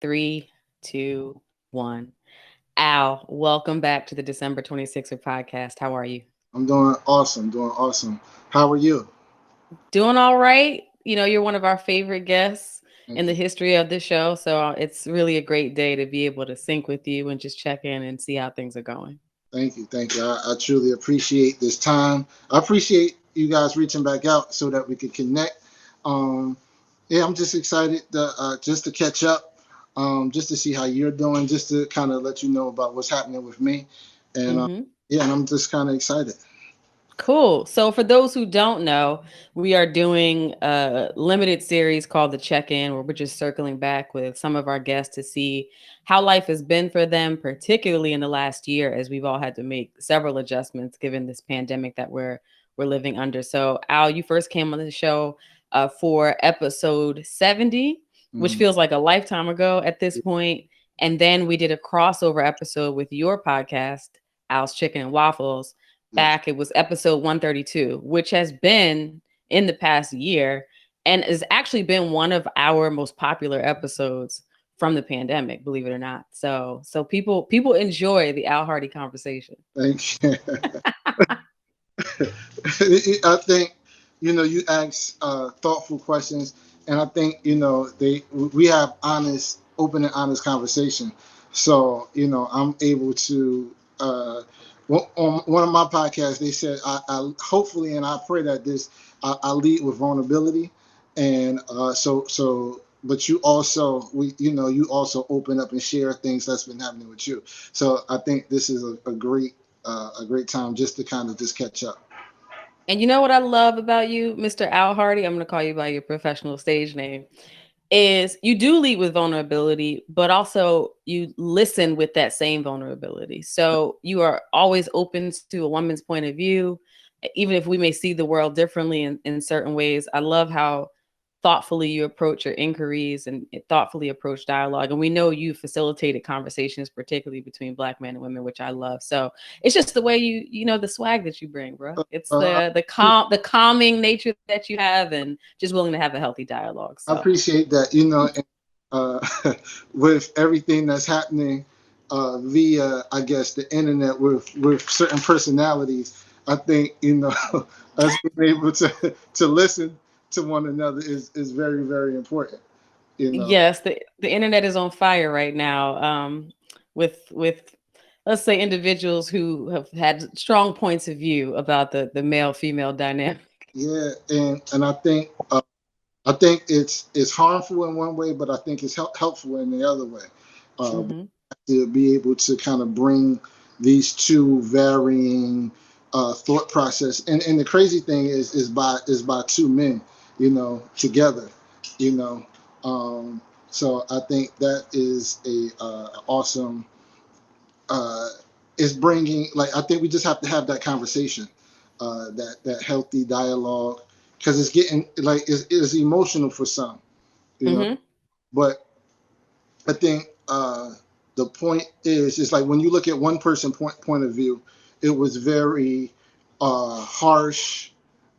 Three, two, one. Al, welcome back to the December 26th podcast. How are you? I'm doing awesome, doing awesome. How are you? Doing all right. You know, you're one of our favorite guests in Thank the you. history of the show. So it's really a great day to be able to sync with you and just check in and see how things are going. Thank you. Thank you. I truly appreciate this time. I appreciate you guys reaching back out so that we could connect. Um, yeah, I'm just excited just to catch up, just to see how you're doing, just to kind of let you know about what's happening with me. And Hmm. yeah, and I'm just kind of excited. Cool. So, for those who don't know, we are doing a limited series called The Check In, where we're just circling back with some of our guests to see how life has been for them, particularly in the last year, as we've all had to make several adjustments given this pandemic that we're living under. So, Al, you first came on the show for episode 70, which Mhm. feels like a lifetime ago at this point. And then we did a crossover episode with your podcast, Al's Chicken and Waffles. Yes, Back, it was episode 132, which has been in the past year and has actually been one of our most popular episodes from the pandemic, believe it or not. So people enjoy the Al Hardy conversation. thank you. I think you ask thoughtful questions, and I think we have honest, open and honest conversation. So I'm able to. On one of my podcasts, they said I hopefully and I pray that I lead with vulnerability, and so. But you also you also open up and share things that's been happening with you. So I think this is a great time just to kind of just catch up. And you know what I love about you, Mr. Al Hardy? I'm going to call you by your professional stage name. Is you do lead with vulnerability, but also you listen with that same vulnerability. So you are always open to a woman's point of view, even if we may see the world differently in certain ways. I love how thoughtfully you approach your inquiries and thoughtfully approach dialogue. And we know you facilitated conversations, particularly between Black men and women, which I love. So it's just the way you know, the swag that you bring, bro. It's Uh, the calming nature that you have, and just willing to have a healthy dialogue. I So appreciate that. And, with everything that's happening via, I guess, the internet with certain personalities, I think us being able to listen to one another is very very important. You know. yes, the internet is on fire right now. With let's say individuals who have had strong points of view about the male female dynamic. Yeah, and I think it's harmful in one way, but I think it's helpful in the other way. Uh, Hmm. to be able to kind of bring these two varying thought process, and the crazy thing is by two men, together, you know. Um, so I think that is a awesome. Uh, is bringing like I think we just have to have that conversation, that healthy dialogue, because it's getting like it's emotional for some, you know. Hmm. But I think the point is, it's like when you look at one person point of view, it was very harsh.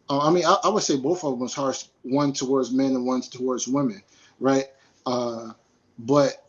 I would say both of them was harsh. One towards men and one towards women, right? Uh, but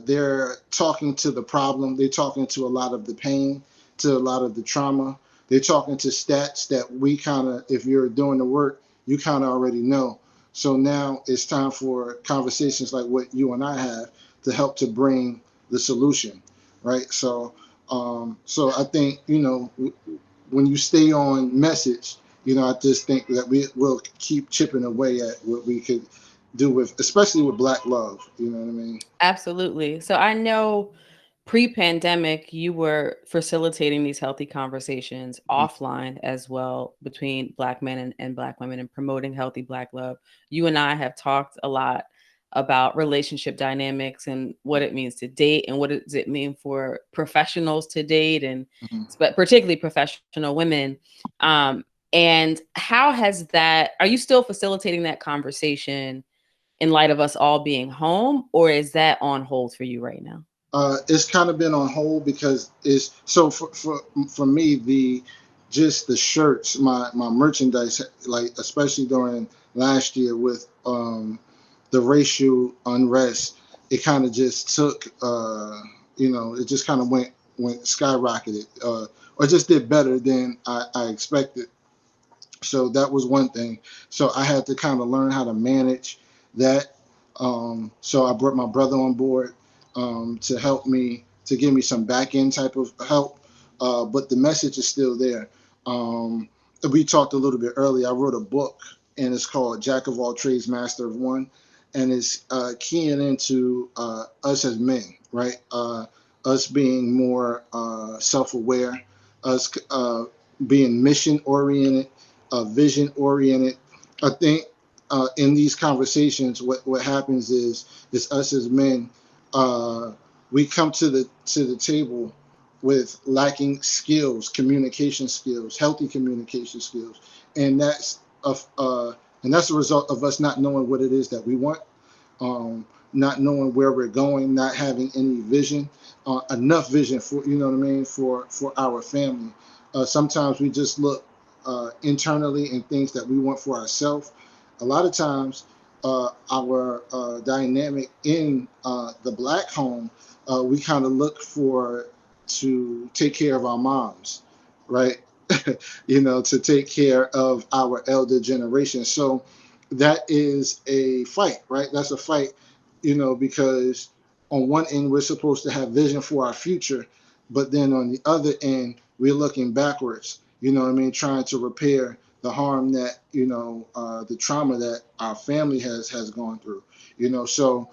they're talking to the problem. They're talking to a lot of the pain, to a lot of the trauma. They're talking to stats that we kind of, if you're doing the work, you kind of already know. So now it's time for conversations like what you and I have to help to bring the solution, right? So I think when you stay on message, I just think that we will keep chipping away at what we could do with, especially with Black love. You know what I mean? Absolutely. So I know pre-pandemic you were facilitating these healthy conversations offline as well between Black men and Black women and promoting healthy Black love. You and I have talked a lot about relationship dynamics and what it means to date and what does it mean for professionals to date and Mhm. particularly professional women. And how has that, are you still facilitating that conversation in light of us all being home, or is that on hold for you right now? It's kind of been on hold because it's so for me just the shirts, my merchandise, like especially during last year with the racial unrest. it kind of just took, it just kind of went skyrocketed, or just did better than I expected. So that was one thing. So I had to kind of learn how to manage that. So I brought my brother on board, to help me, to give me some back end type of help. But the message is still there. Um, we talked a little bit earlier. I wrote a book, and it's called Jack of All Trades, Master of One. And it's keying into us as men, right? Us being more self aware, us being mission oriented, vision oriented. I think in these conversations, what happens is us as men, uh, we come to the table with lacking skills, communication skills, healthy communication skills, and that's a result of us not knowing what it is that we want, not knowing where we're going, not having any vision, enough vision for, you know what I mean, for our family. Sometimes we just look internally and things that we want for ourselves. A lot of times, our dynamic in the black home, we kind of look for to take care of our moms, right? To take care of our elder generation. So that is a fight, right? That's a fight, because on one end we're supposed to have vision for our future, but then on the other end we're looking backwards. You know what I mean? Trying to repair the harm that the trauma that our family has gone through. So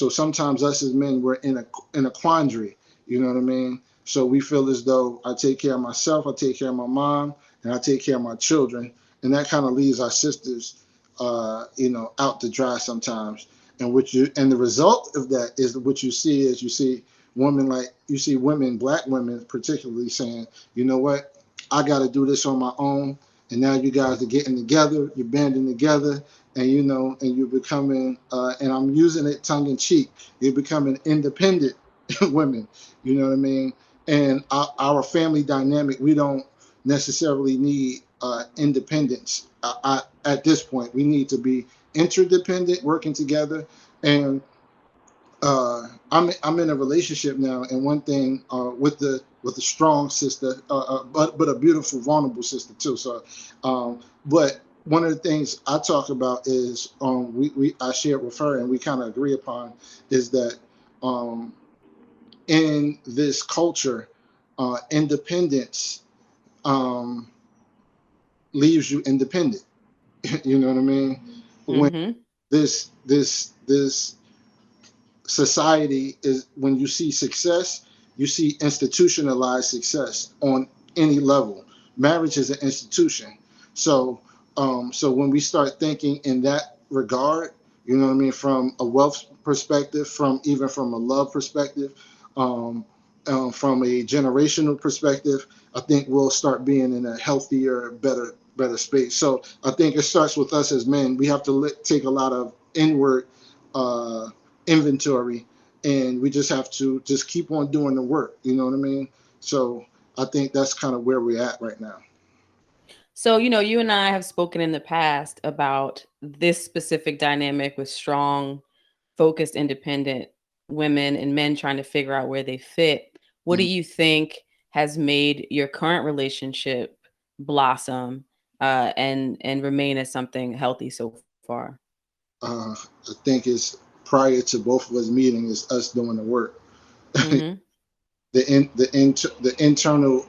sometimes us as men we're in a quandary. You know what I mean? So we feel as though I take care of myself, I take care of my mom, and I take care of my children, and that kind of leaves our sisters out to dry sometimes. And the result of that is what you see is you see women, black women particularly saying, you know what, I got to do this on my own. And now you guys are getting together, you're banding together, and you're becoming, and I'm using it tongue in cheek, you're becoming independent women. You know what I mean? And our family dynamic, we don't necessarily need independence. At this point, we need to be interdependent, working together. And I'm in a relationship now, and one thing with a strong sister, but a beautiful, vulnerable sister too. So, but one of the things I talk about is we I shared with her, and we kind of agree upon is that um, in this culture, independence um, leaves you independent. You know what I mean? When Mm-hmm. this society is, when you see success, you see institutionalized success on any level. Marriage is an institution. So when we start thinking in that regard, you know what I mean, from a wealth perspective, from a love perspective, um, from a generational perspective, I think we'll start being in a healthier, better space. So I think it starts with us as men. We have to take a lot of inward uh, inventory, and we just have to just keep on doing the work. You know what I mean? So I think that's kind of where we're at right now. So, you and I have spoken in the past about this specific dynamic with strong, focused, independent women and men trying to figure out where they fit. What do Mm. you think has made your current relationship blossom and remain as something healthy so far? I think it's prior to both of us meeting is us doing the work. Mm-hmm. The internal,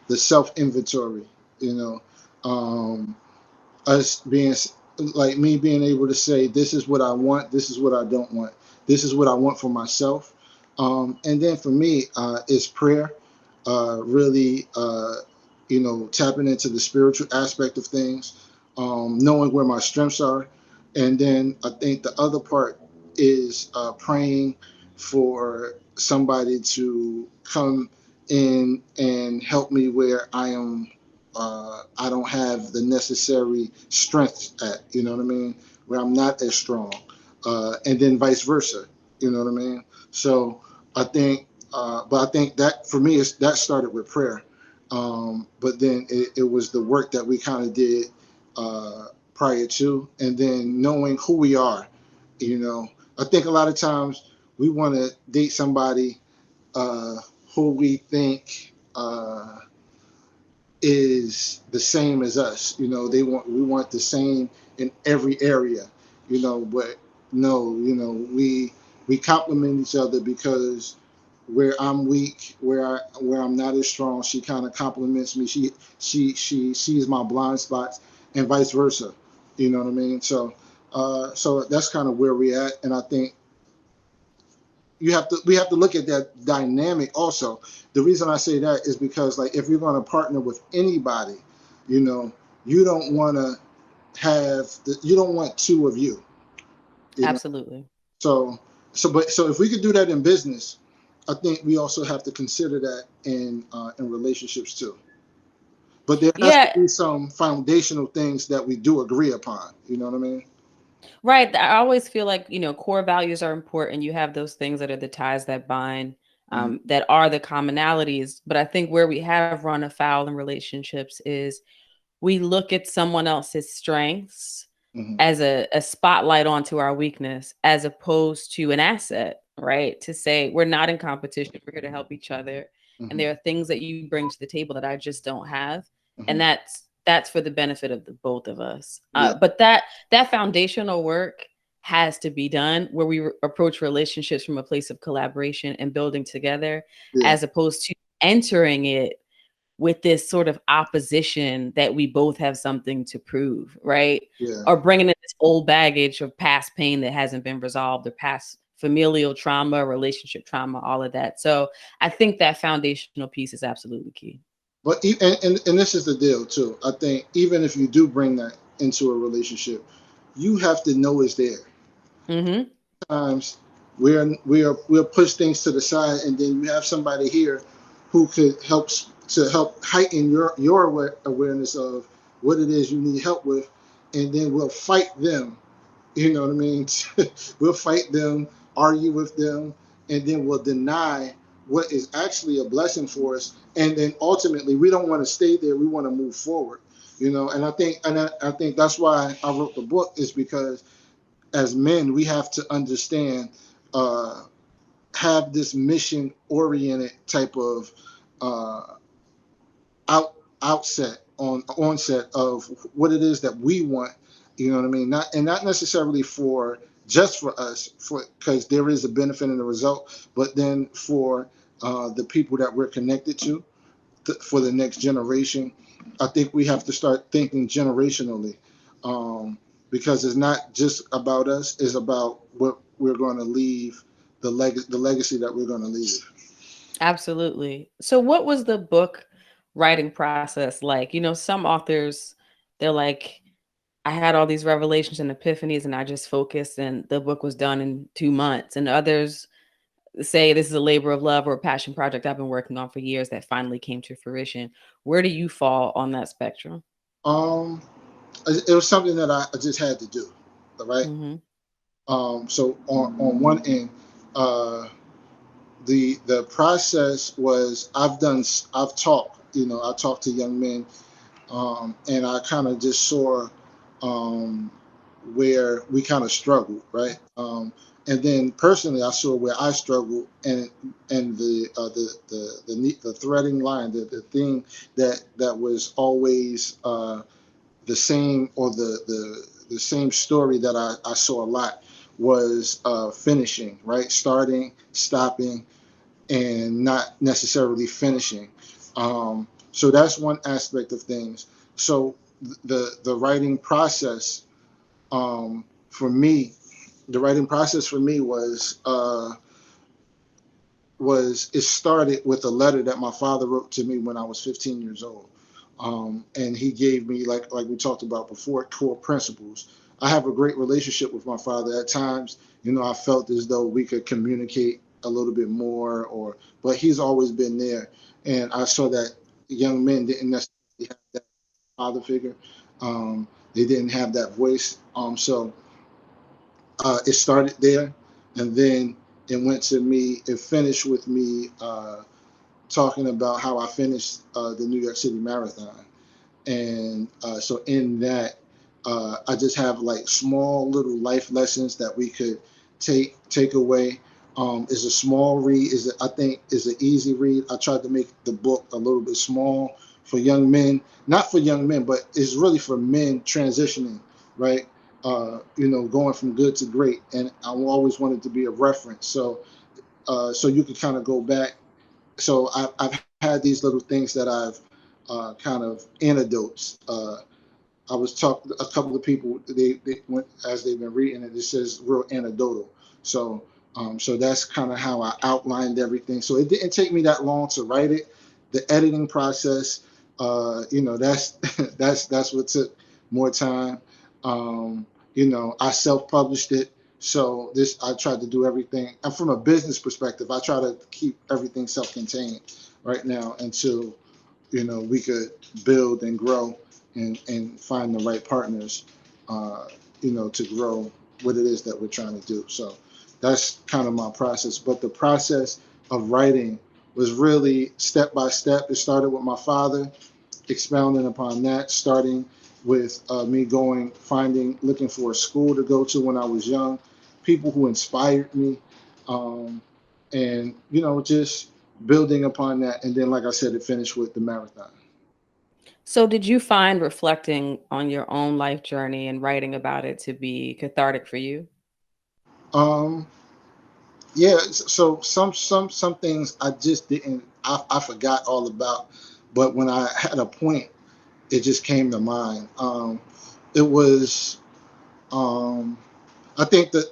the self inventory. You know, um, us being, like me being able to say, this is what I want, this is what I don't want, this is what I want for myself. And then for me, it's prayer, really, tapping into the spiritual aspect of things, knowing where my strengths are. And then I think the other part is praying for somebody to come in and help me where I don't have the necessary strength at, you know what I mean, where I'm not as strong, and then vice versa, you know what I mean. So I think, but I think that for me is that started with prayer, but then it was the work that we kind of did prior to, and then knowing who we are, you know. I think a lot of times we want to date somebody uh, who we think is the same as us. We want the same in every area. But no, we complement each other because where I'm weak, where I'm not as strong, she kind of compliments me. She sees my blind spots, and vice versa. You know what I mean? So that's kind of where we're at, and I think we have to look at that dynamic also. The reason I say that is because, like, if you're going to partner with anybody, you know, you don't want to you don't want two of you, you know. Absolutely. So so if we could do that in business, I think we also have to consider that in relationships too. But there has to Yeah, be some foundational things that we do agree upon. You know what I mean? right. I always feel like, core values are important. You have those things that are the ties that bind, Hmm. that are the commonalities. But I think where we have run afoul in relationships is we look at someone else's strengths Hmm. as a spotlight onto our weakness, as opposed to an asset, right? To say we're not in competition, we're here to help each other. And Hmm. there are things that you bring to the table that I just don't have. And Hmm. that's for the benefit of the both of us. Yeah. But that foundational work has to be done where we approach relationships from a place of collaboration and building together, Yeah. as opposed to entering it with this sort of opposition that we both have something to prove, right? Yeah. Or bringing in this old baggage of past pain that hasn't been resolved, or past familial trauma, relationship trauma, all of that. So I think that foundational piece is absolutely key. But and this is the deal too. I think even if you do bring that into a relationship, you have to know it's there. Mm-hmm. Times we'll push things to the side, and then you have somebody here who could help heighten your awareness of what it is you need help with, and then we'll fight them. You know what I mean? We'll fight them, argue with them, and then we'll deny what is actually a blessing for us. And then ultimately, we don't want to stay there. We want to move forward. And I think that's why I wrote the book, is because as men, we have to understand, uh, have this mission oriented type of uh, out outset on onset of what it is that we want. You know what I mean? Not necessarily for just for us, for because there is a benefit in the result, but then for the people that we're connected to, for the next generation. I think we have to start thinking generationally, um, because it's not just about us; it's about what we're going to leave, the legacy that we're going to leave. Absolutely. So what was the book writing process like? Some authors, they're like, I had all these revelations and epiphanies and I just focused and the book was done in 2 months. And others say this is a labor of love or a passion project I've been working on for years that finally came to fruition. Where do you fall on that spectrum? Um, it was something that I just had to do, all right. Mm-hmm. So on one end, uh, the process was I've talked, I talked to young men, and I kind of just saw um, where we kind of struggled, right? And then personally, I saw where I struggled, and the threading line, the thing that was always the same, or the same story that I saw a lot, was finishing, right? Starting, stopping, and not necessarily finishing. So that's one aspect of things. So the writing process, for me, the writing process for me was it started with a letter that my father wrote to me when I was 15 years old. And he gave me, like we talked about before, core principles. I have a great relationship with my father. At times, I felt as though we could communicate a little bit more, but he's always been there. And I saw that young men didn't necessarily have that father figure. They didn't have that voice. So it started there, and then it finished with me talking about how I finished the New York City Marathon. And so in that, I just have like small little life lessons that we could take away. Is a small read. I think is an easy read. I tried to make the book a little bit small for young men, not for young men, but it's really for men transitioning, right? Going from good to great. And I always wanted to be a reference, so you could kind of go back. So I've had these little things that I've kind of anecdotes. I was talking a couple of people. They went as they've been reading it. It says real anecdotal. So so that's kind of how I outlined everything. So it didn't take me that long to write it. The editing process, that's that's what took more time. I self-published it. So this I tried to do everything. And from a business perspective, I try to keep everything self-contained right now until we could build and grow and find the right partners, to grow what it is that we're trying to do. So that's kind of my process. But the process of writing was really step by step. It started with my father, expounding upon that, starting with me looking for a school to go to when I was young, people who inspired me, um, and just building upon that. And then, like I said, it finished with the marathon. So, did you find reflecting on your own life journey and writing about it to be cathartic for you? Um, yeah, so some things I just didn't I forgot all about, but when I had a point, it just came to mind. It was um, I think that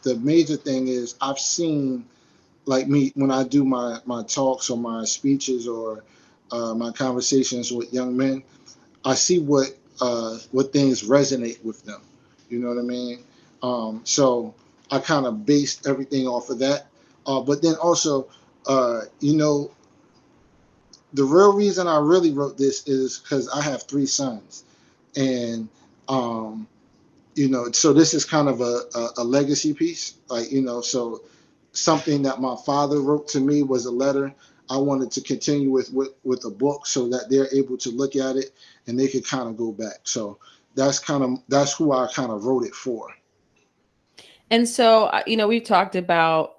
the major thing is I've seen, like, me when I do my talks or my speeches or my conversations with young men. I see what things resonate with them. You know what I mean? So I kind of based everything off of that. But then also, the real reason I really wrote this is because I have three sons, and um, so this is kind of a legacy piece, like, so something that my father wrote to me was a letter I wanted to continue with a book so that they're able to look at it and they could kind of go back. So that's who I kind of wrote it for. And so, we've talked about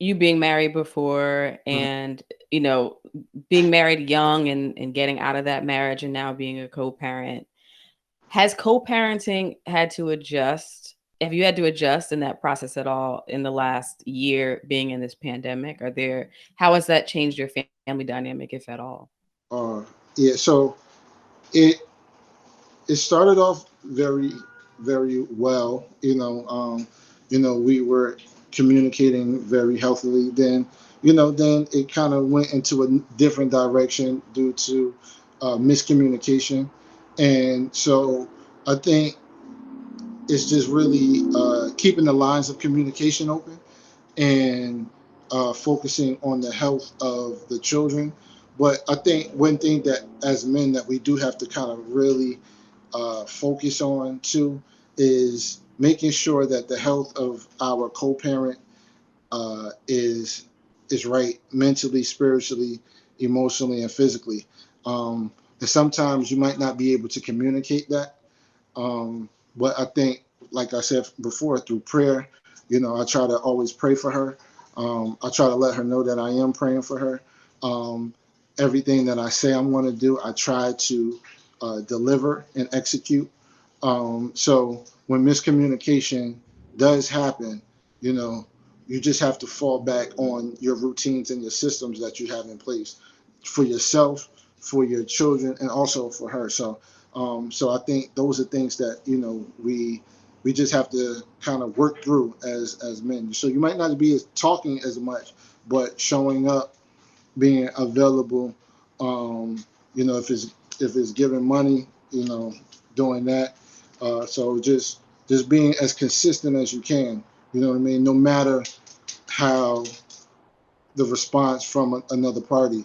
you being married before Mhm. and, you know, being married young and getting out of that marriage and now being a co parent. Has co-parenting had to adjust? Have you had to adjust in that process at all in the last year being in this pandemic? How has that changed your family dynamic, if at all? Uh, yeah, so it it started off very, very well. We were communicating very healthily. Then it kind of went into a different direction due to miscommunication, and so I think it's just really keeping the lines of communication open and focusing on the health of the children. But I think one thing that as men that we do have to kind of really focus on too is making sure that the health of our co-parent is right mentally, spiritually, emotionally, and physically. And sometimes you might not be able to communicate that, but I think, like I said before, through prayer, I try to always pray for her. I try to let her know that I am praying for her. Um, Everything that I say I'm going to do, I try to deliver and execute. So when miscommunication does happen, you know, you just have to fall back on your routines and your systems that you have in place for yourself, for your children, and also for her. So I think those are things that we just have to kind of work through as men. So you might not be talking as much, but showing up, being available. Um, if it's giving money, doing that. So just being as consistent as you can. You know what I mean? No matter how the response from another party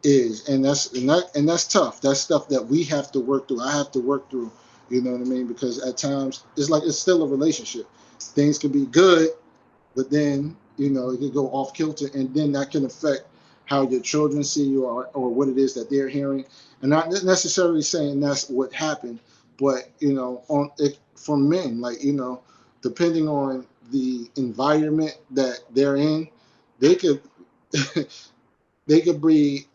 is, and that's tough. That's stuff that we have to work through. I have to work through. You know what I mean? Because at times it's like it's still a relationship. Things can be good, but then it can go off kilter, and then that can affect how your children see you, or what it is that they're hearing, and not necessarily saying that's what happened, but on it for men, like depending on the environment that they're in, they could they could be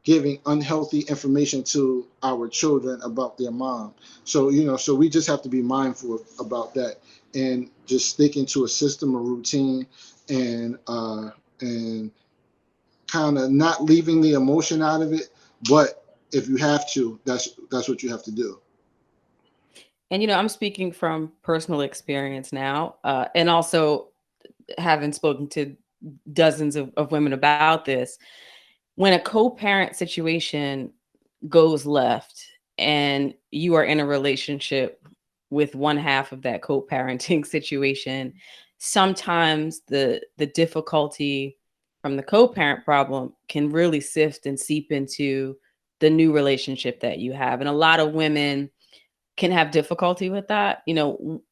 giving unhealthy information to our children about their mom. So so we just have to be mindful about that and just sticking to a system, a routine, and and kind of not leaving the emotion out of it. But if you have to, that's what you have to do. And I'm speaking from personal experience now, and also having spoken to dozens of women about this. When a co-parent situation goes left and you are in a relationship with one half of that co-parenting situation, sometimes the difficulty from the co-parent problem can really sift and seep into the new relationship that you have. And a lot of women can have difficulty with that,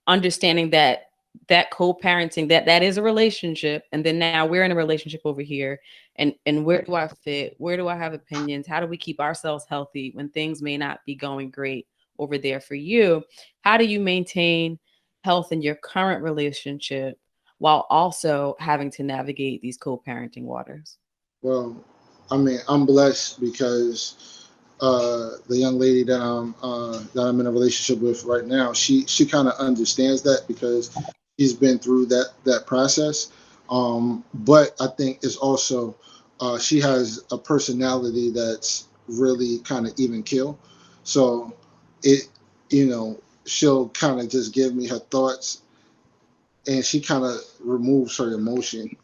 understanding that co-parenting, that is a relationship, and then now we're in a relationship over here, and where do I fit, where do I have opinions, how do we keep ourselves healthy when things may not be going great over there for you? How do you maintain health in your current relationship while also having to navigate these co-parenting waters? Well, I mean, I'm blessed because the young lady that I'm in a relationship with right now, she kind of understands that because she's been through that process. But I think it's also she has a personality that's really kind of even kill. So it she'll kind of just give me her thoughts, and she kind of removes her emotion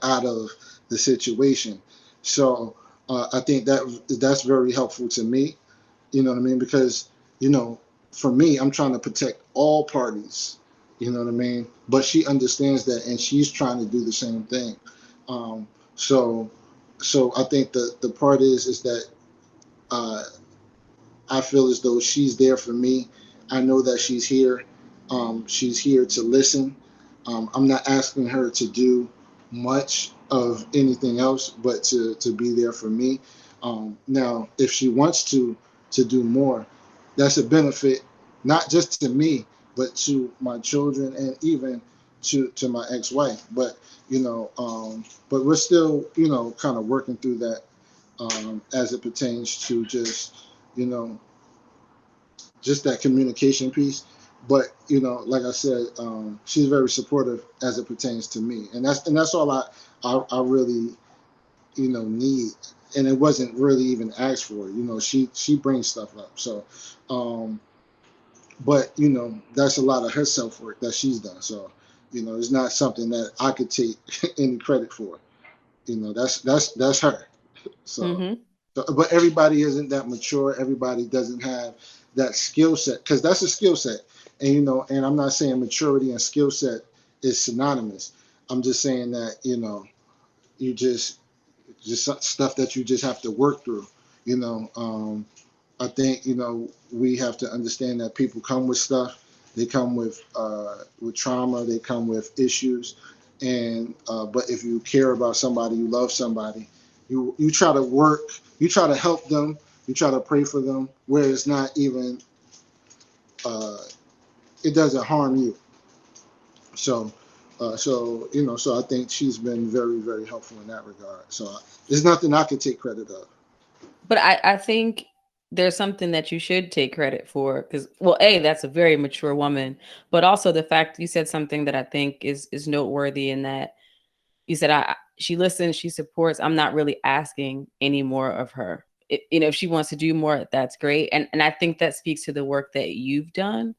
out of the situation. So I think that's very helpful to me. You know what I mean? Because you know, for me, I'm trying to protect all parties. You know what I mean? But she understands that, and she's trying to do the same thing. Um, so, so I think the part is that uh, I feel as though she's there for me. I know that she's here. She's here to listen. I'm not asking her to do much of anything else, but to be there for me. Now, if she wants to do more, that's a benefit, not just to me, but to my children and even to my ex-wife. But we're still kind of working through that as it pertains to you know just that communication piece. But like I said, she's very supportive as it pertains to me, and that's all I really need. And it wasn't really even asked for. She brings stuff up. So, um, but that's a lot of her self work that she's done. So, it's not something that I could take any credit for. That's her. So, Mm-hmm. but everybody isn't that mature. Everybody doesn't have that skill set, because that's a skill set. And and I'm not saying maturity and skill set is synonymous. I'm just saying that you just stuff that you just have to work through. You know, I think we have to understand that people come with stuff. They come with trauma. They come with issues, and but if you care about somebody, you love somebody, you try to work, you try to help them, you try to pray for them, where it's not even uh, it doesn't harm you. So I think she's been very, very helpful in that regard. So there's nothing I could take credit of. But I think there's something that you should take credit for because, well, A, that's a very mature woman, but also the fact you said something that I think is noteworthy in that you said she listens, she supports. I'm not really asking any more of her. If she wants to do more, that's great. And I think that speaks to the work that you've done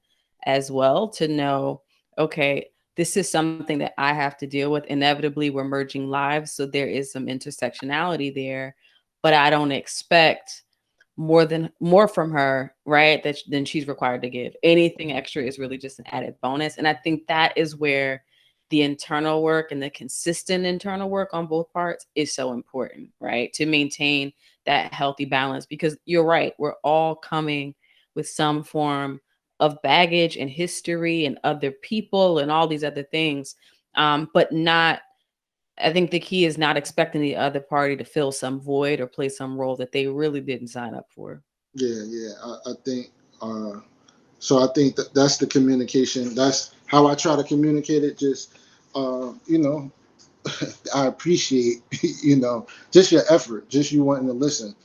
as well to know, okay, this is something that I have to deal with. Inevitably, we're merging lives, so there is some intersectionality there, but I don't expect more from her, right? Than she's required to give. Anything extra is really just an added bonus. And I think that is where the internal work and the consistent internal work on both parts is so important, right? To maintain that healthy balance because you're right, we're all coming with some form of baggage and history and other people and all these other things. But not I think the key is not expecting the other party to fill some void or play some role that they really didn't sign up for. Yeah, yeah. I think uh, so. I think that's the communication. That's how I try to communicate it, just you know, I appreciate just your effort, just you wanting to listen,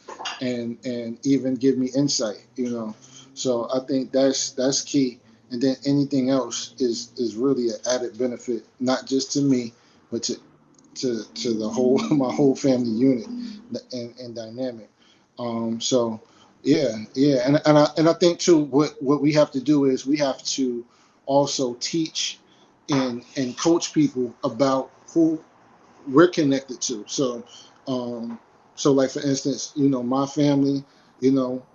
and even give me insight. So I think that's key. And then anything else is really an added benefit, not just to me, but to the whole my whole family unit and dynamic. So yeah, and I think too what we have to do is we have to also teach and coach people about who we're connected to. So like for instance, my family,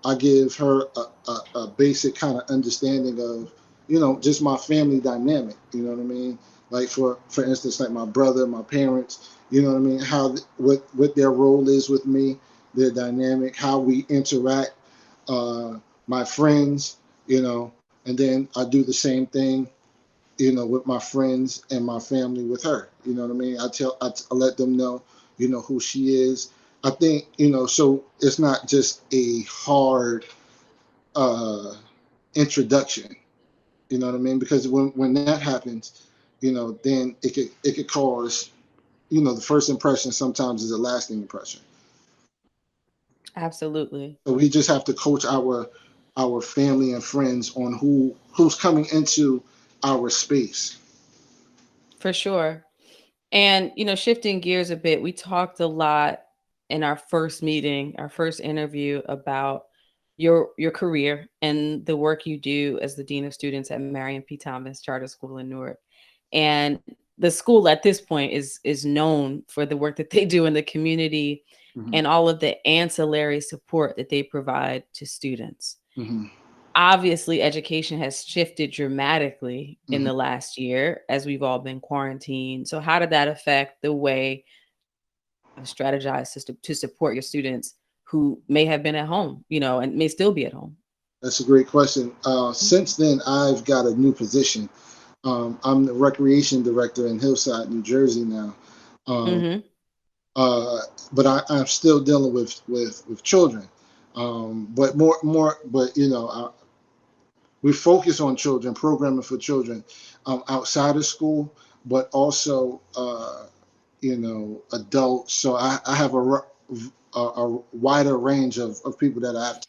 I give her a basic kind of understanding of, just my family dynamic. You know what I mean? Like for instance, like my brother, my parents. You know what I mean? How what their role is with me, their dynamic, how we interact. My friends, and then I do the same thing with my friends and my family with her. You know what I mean? I let them know, who she is. I think, so it's not just a hard uh, introduction. You know what I mean? Because when that happens, then it could cause, the first impression sometimes is a lasting impression. Absolutely. So we just have to coach our family and friends on who's coming into our space. For sure. And, shifting gears a bit, we talked a lot in our first meeting, our first interview about your career and the work you do as the Dean of Students at Marion P. Thomas Charter School in Newark. And the school at this point is known for the work that they do in the community Hmm. and all of the ancillary support that they provide to students. Hmm. Obviously, education has shifted dramatically in Hmm. the last year as we've all been quarantined. So how did that affect the way you strategize to support your students who may have been at home, and may still be at home? That's a great question. Since then, I've got a new position. I'm the recreation director in Hillside, New Jersey now. Um, Hmm. uh, but I'm still dealing with children. But but we focus on children, programming for children outside of school, but also adults. So I have a wider range of people that I have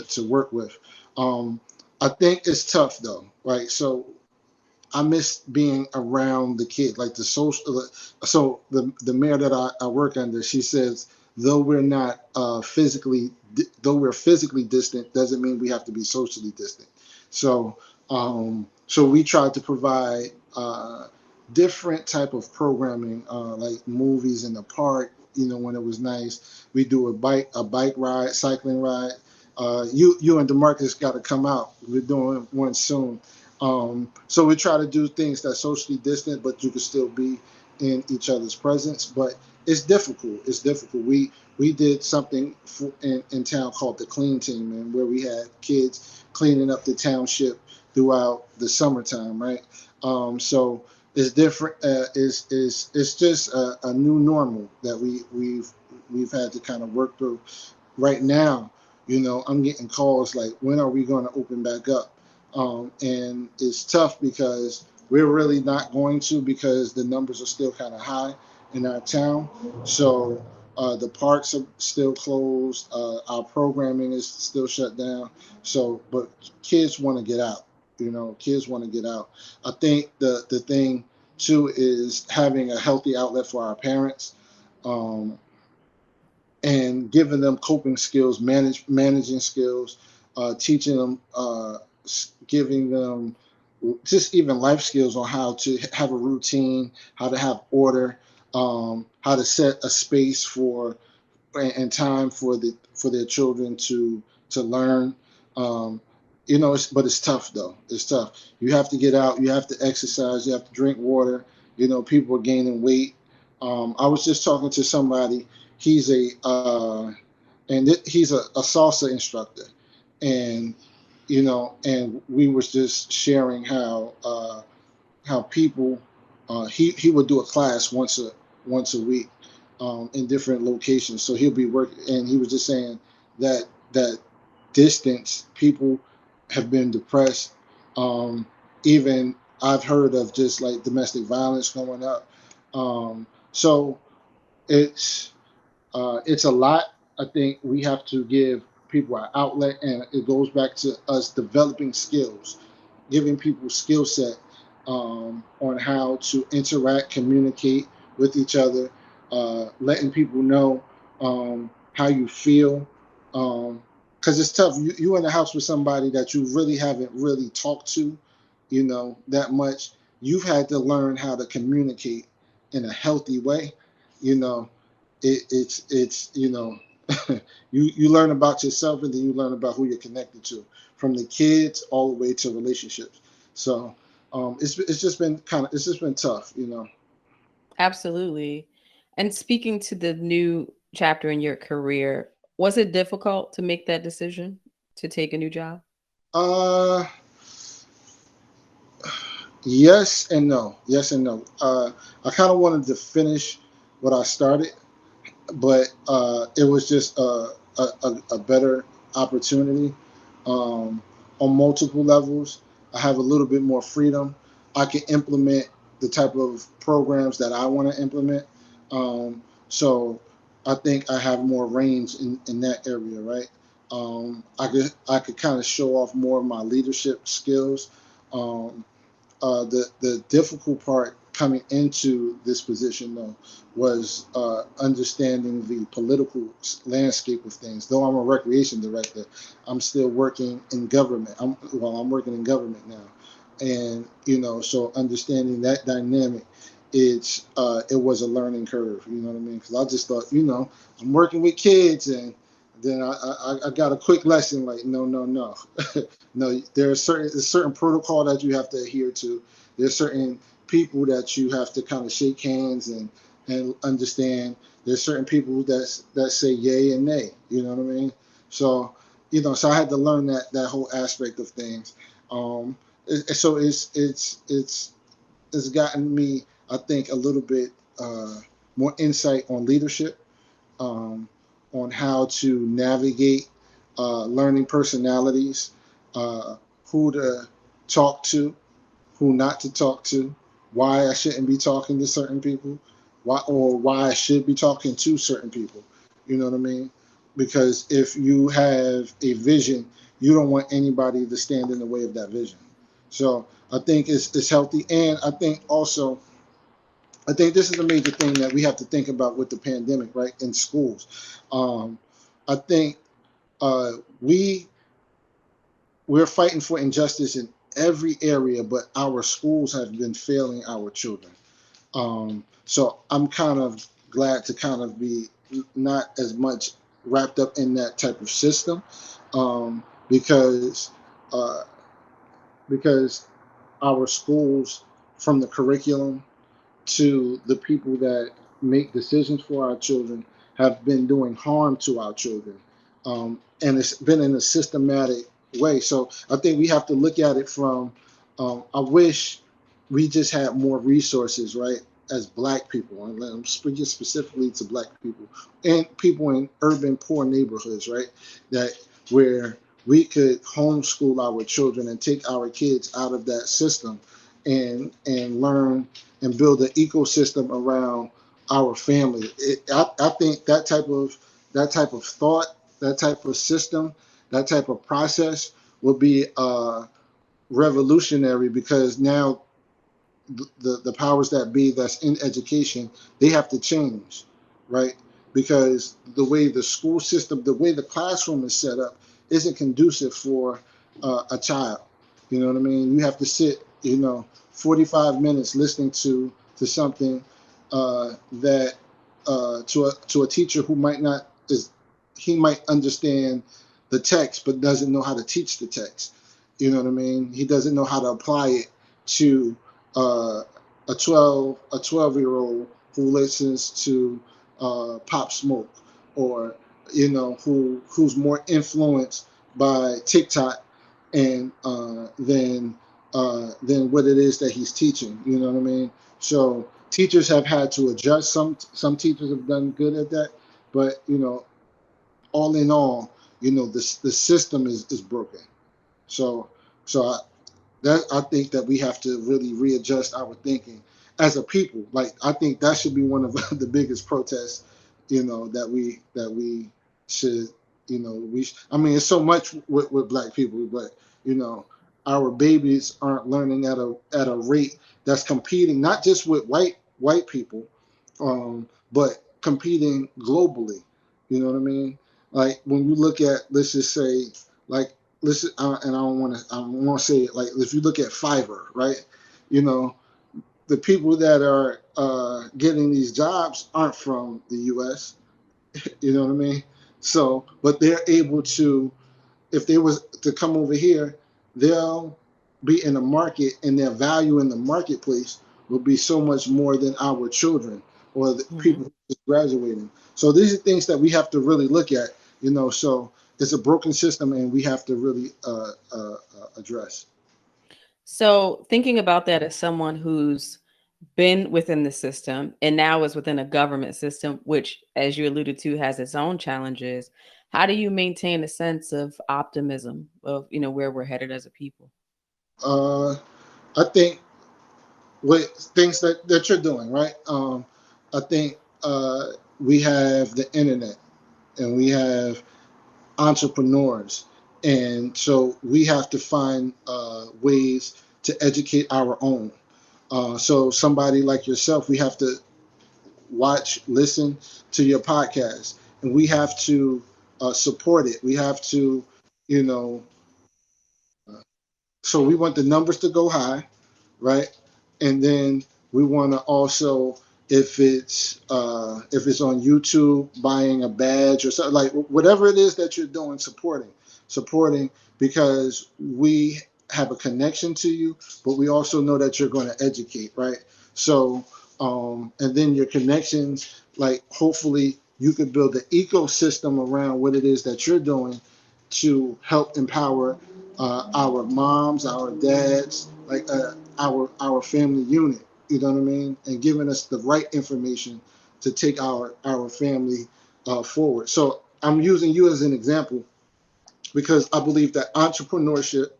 to work with. Um, I think it's tough though, right? So I miss being around the kid, like the social. So the mayor that I work under, she says, though we're not though we're physically distant, doesn't mean we have to be socially distant. So we tried to provide different type of programming, like movies in the park. When it was nice, we do a bike ride, cycling ride. You and Demarcus got to come out. We're doing one soon. So we try to do things that socially distant, but you can still be in each other's presence. But it's difficult. It's difficult. We did something in town called the Clean Team, and where we had kids cleaning up the township throughout the summertime, right? So it's different. It's just a new normal that we've had to kind of work through. Right now, I'm getting calls like, when are we going to open back up? And it's tough because we're really not going to, because the numbers are still kind of high in our town. So the parks are still closed. Our programming is still shut down. So, but kids want to get out. Kids want to get out. I think the thing too is having a healthy outlet for our parents. Um, and giving them coping skills, managing skills, teaching them, giving them just even life skills on how to have a routine, how to have order, how to set a space for and time for their children to learn. Um, but it's tough though. It's tough. You have to get out. You have to exercise. You have to drink water. People are gaining weight. I was just talking to somebody. He's he's a salsa instructor, and and we was just sharing how people he would do a class once a week in different locations. So he'll be working, and he was just saying that distance people have been depressed, um, even I've heard of just like domestic violence going up. So it's it's a lot. I think we have to give people an outlet, and it goes back to us developing skills, giving people skill set on how to interact, communicate with each other, letting people know how you feel. Because it's tough. You in the house with somebody that you really haven't really talked to, that much. You've had to learn how to communicate in a healthy way. You know, it's you learn about yourself, and then you learn about who you're connected to, from the kids all the way to relationships. So it's just been it's just been tough. Absolutely. And speaking to the new chapter in your career, was it difficult to make that decision to take a new job? uh yes and no, yes and no. I kind of wanted to finish what I started, but it was just a better opportunity um, on multiple levels. I have a little bit more freedom. I can implement the type of programs that I want to implement. So I think I have more range in that area, right? I could kind of show off more of my leadership skills. Um, the difficult part coming into this position, though, was understanding the political landscape of things. Though I'm a recreation director, I'm still working in government. I'm working in government now, and so understanding that dynamic, it was a learning curve. You know what I mean? Because I just thought, I'm working with kids, and then I got a quick lesson like, no, no, no. No, there's certain protocol that you have to adhere to. There's certain people that you have to kind of shake hands and understand. There's certain people that say yay and nay. You know what I mean? So so I had to learn that whole aspect of things. Um, so it's gotten me, I think, a little bit more insight on leadership, um, on how to navigate learning personalities, who to talk to, who not to talk to, why I shouldn't be talking to certain people, why I should be talking to certain people. You know what I mean? Because if you have a vision, you don't want anybody to stand in the way of that vision. So I think it's healthy, and I think this is a major thing that we have to think about with the pandemic, right? In schools, um, I think uh, we we're fighting for injustice in every area, but our schools have been failing our children. So I'm kind of glad to kind of be not as much wrapped up in that type of system, because uh, because our schools, from the curriculum to the people that make decisions for our children, have been doing harm to our children. And it's been in a systematic way. So I think we have to look at it from, I wish we just had more resources, right? As black people, and I'm speaking specifically to black people and people in urban poor neighborhoods, right? That where we could homeschool our children and take our kids out of that system and learn and build an ecosystem around our family. I think that type of thought, that type of system, that type of process will be revolutionary, because now the powers that be that's in education, they have to change, right? Because the way the school system, the way the classroom is set up, isn't conducive for a child. You know what I mean? You have to sit, 45 minutes listening to something that to a teacher who might not is he might understand the text but doesn't know how to teach the text. You know what I mean? He doesn't know how to apply it to uh, a 12 year old who listens to Pop Smoke, or who's more influenced by TikTok and than what it is that he's teaching. You know what I mean? So teachers have had to adjust. Some teachers have done good at that, but all in all, the system is broken. So so that I think that we have to really readjust our thinking as a people. Like I think that should be one of the biggest protests, that we should, I mean, it's so much with black people, but you know, our babies aren't learning at a rate that's competing not just with white people, but competing globally. You know what I mean? Like when you look at, let's just say, like listen, and I want to say it, like if you look at Fiverr, right? You know, the people that are getting these jobs aren't from the U.S. You know what I mean? So, but they're able to, if they was to come over here, they'll be in the market, and their value in the marketplace will be so much more than our children or the Mhm. people who are graduating. So these are things that we have to really look at. So it's a broken system, and we have to really address. So, thinking about that as someone who's been within the system and now is within a government system, which, as you alluded to, has its own challenges, how do you maintain a sense of optimism of where we're headed as a people? Uh, I think with things that you're doing, right? I think we have the internet, and we have entrepreneurs, and so we have to find ways to educate our own. So somebody like yourself, we have to watch, listen to your podcast, and we have to support it. We have to, you know, so we want the numbers to go high, right? And then we want to also, if it's on YouTube, buying a badge or something, like whatever it is that you're doing, supporting, because we have a connection to you, but we also know that you're going to educate, right? So, and then your connections, like hopefully you could build an ecosystem around what it is that you're doing to help empower our moms, our dads, like our family unit. You know what I mean? And giving us the right information to take our family forward. So I'm using you as an example because I believe that entrepreneurship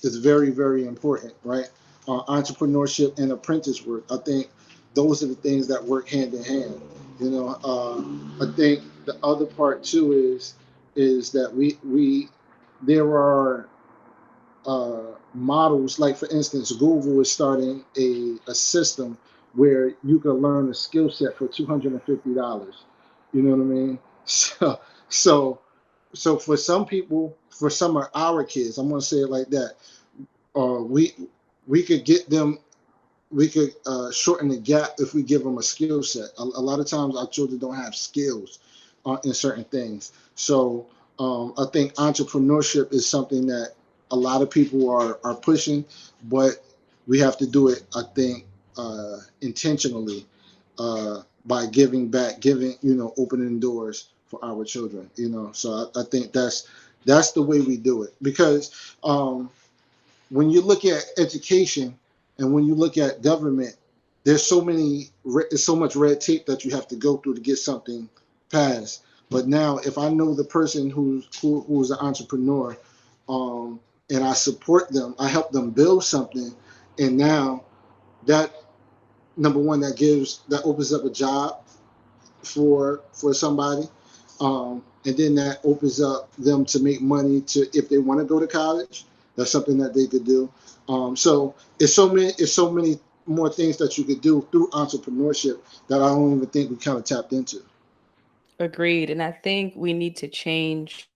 is very, very important, right? Entrepreneurship and apprentice work. I think those are the things that work hand in hand. I think the other part too is that we there are models, like for instance, Google is starting a system where you can learn a skill set for $250. You know what I mean? So so for some people, for some of our kids, I'm gonna say it like that, we could get them, we could shorten the gap if we give them a skill set. A lot of times our children don't have skills in certain things. So I think entrepreneurship is something that a lot of people are pushing, but we have to do it, I think, intentionally, by giving back, opening doors for our children. So I think that's the way we do it because. When you look at education and when you look at government, there's so much red tape that you have to go through to get something passed. But now, if I know the person who's an entrepreneur, um, and I support them, I help them build something, and now that, number one, that opens up a job for somebody, and then that opens up them to make money to, if they want to go to college, that's something that they could do. So it's so many more things that you could do through entrepreneurship that I don't even think we kind of tapped into. Agreed. And I think we need to change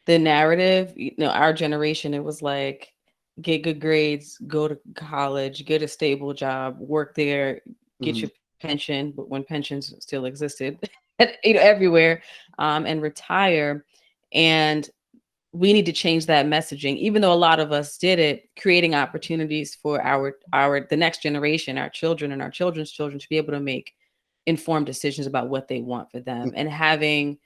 the narrative. Our generation, it was like get good grades, go to college, get a stable job, work there, get Mm-hmm. your pension, but when pensions still existed, everywhere, and retire. And we need to change that messaging, even though a lot of us did it, creating opportunities for our the next generation, our children and our children's children, to be able to make informed decisions about what they want for them, and having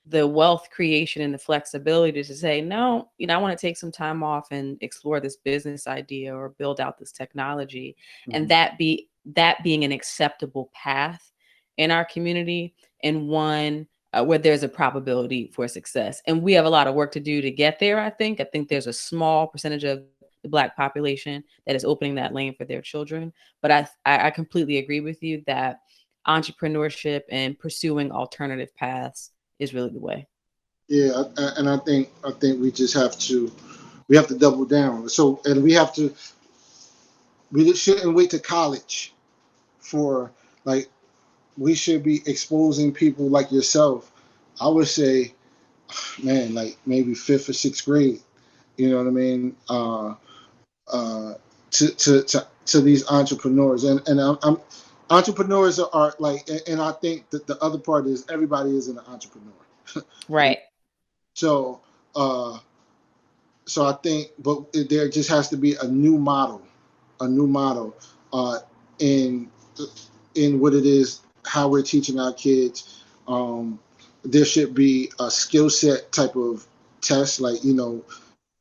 the wealth creation and the flexibility to say no, I want to take some time off and explore this business idea or build out this technology, and Mm-hmm. that being an acceptable path in our community, and one where there's a probability for success. And we have a lot of work to do to get there. I think there's a small percentage of the Black population that is opening that lane for their children. But I completely agree with you that entrepreneurship and pursuing alternative paths is really the way. Yeah, and I think we have to double down. So and we shouldn't wait to college for, like, we should be exposing people like yourself. I would say, man, like maybe fifth or sixth grade. You know what I mean? Uh, to these entrepreneurs, and I'm entrepreneurs are like, and I think that the other part is everybody is an entrepreneur. Right. So, uh, so I think, but there just has to be a new model, uh, in what it is, how we're teaching our kids. There should be a skill set type of test, like,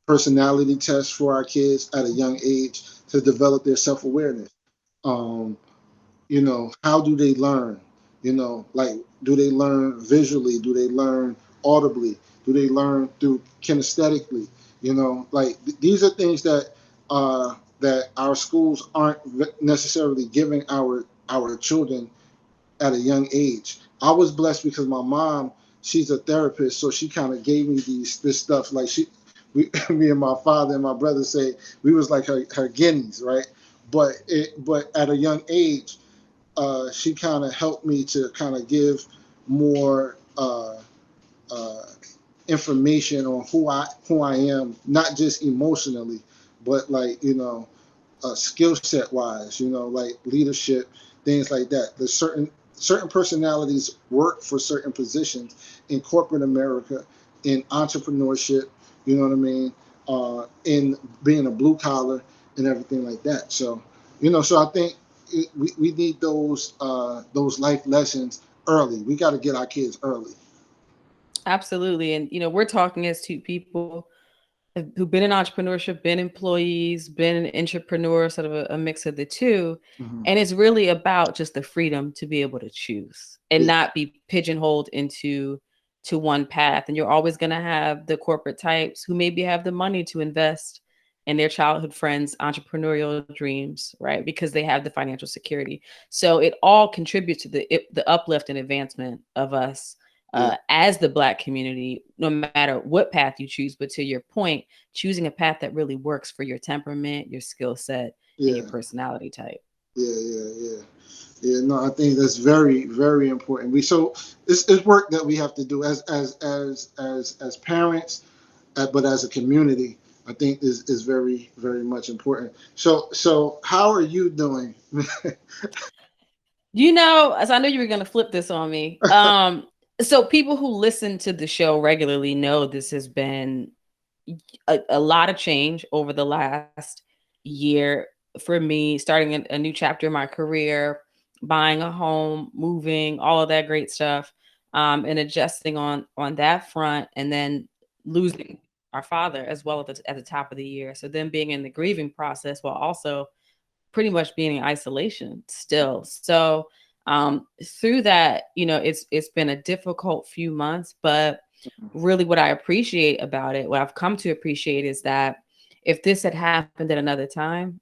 personality tests for our kids at a young age to develop their self awareness. Um, how do they learn? Like, do they learn visually? Do they learn audibly? Do they learn through kinesthetically? Like, these are things that our schools aren't necessarily giving our children at a young age. I was blessed because my mom, she's a therapist, so she kind of gave me this stuff. Like, me and my father and my brother say we was like her guineas, right? But at a young age, she kind of helped me to kind of give more uh, information on who I am, not just emotionally, but, like, skill set wise, like leadership, things like that. There's certain personalities work for certain positions in corporate America, in entrepreneurship. You know what I mean? In being a blue collar and everything like that. So I think we need those life lessons early. We got to get our kids early. Absolutely. And, we're talking as two people who've been in entrepreneurship, been employees, been an entrepreneur, sort of a mix of the two. Mm-hmm. And it's really about just the freedom to be able to choose and Yeah, not be pigeonholed into to one path. And you're always going to have the corporate types who maybe have the money to invest in their childhood friends' entrepreneurial dreams, right? Because they have the financial security. So it all contributes to the uplift and advancement of us yeah, as the Black community, no matter what path you choose. But to your point, choosing a path that really works for your temperament, your skill set, and your yeah, personality type. yeah. Yeah, no, I think that's very, very important. It's work that we have to do as parents, but as a community, I think is very, very much important. So how are you doing? As I know you were going to flip this on me. So people who listen to the show regularly know this has been a lot of change over the last year for me, starting a new chapter in my career, buying a home, moving, all of that great stuff, and adjusting on that front, and then losing our father as well at the top of the year. So then being in the grieving process while also pretty much being in isolation still. So through that, it's been a difficult few months, but really what I appreciate about it, what I've come to appreciate is that if this had happened at another time,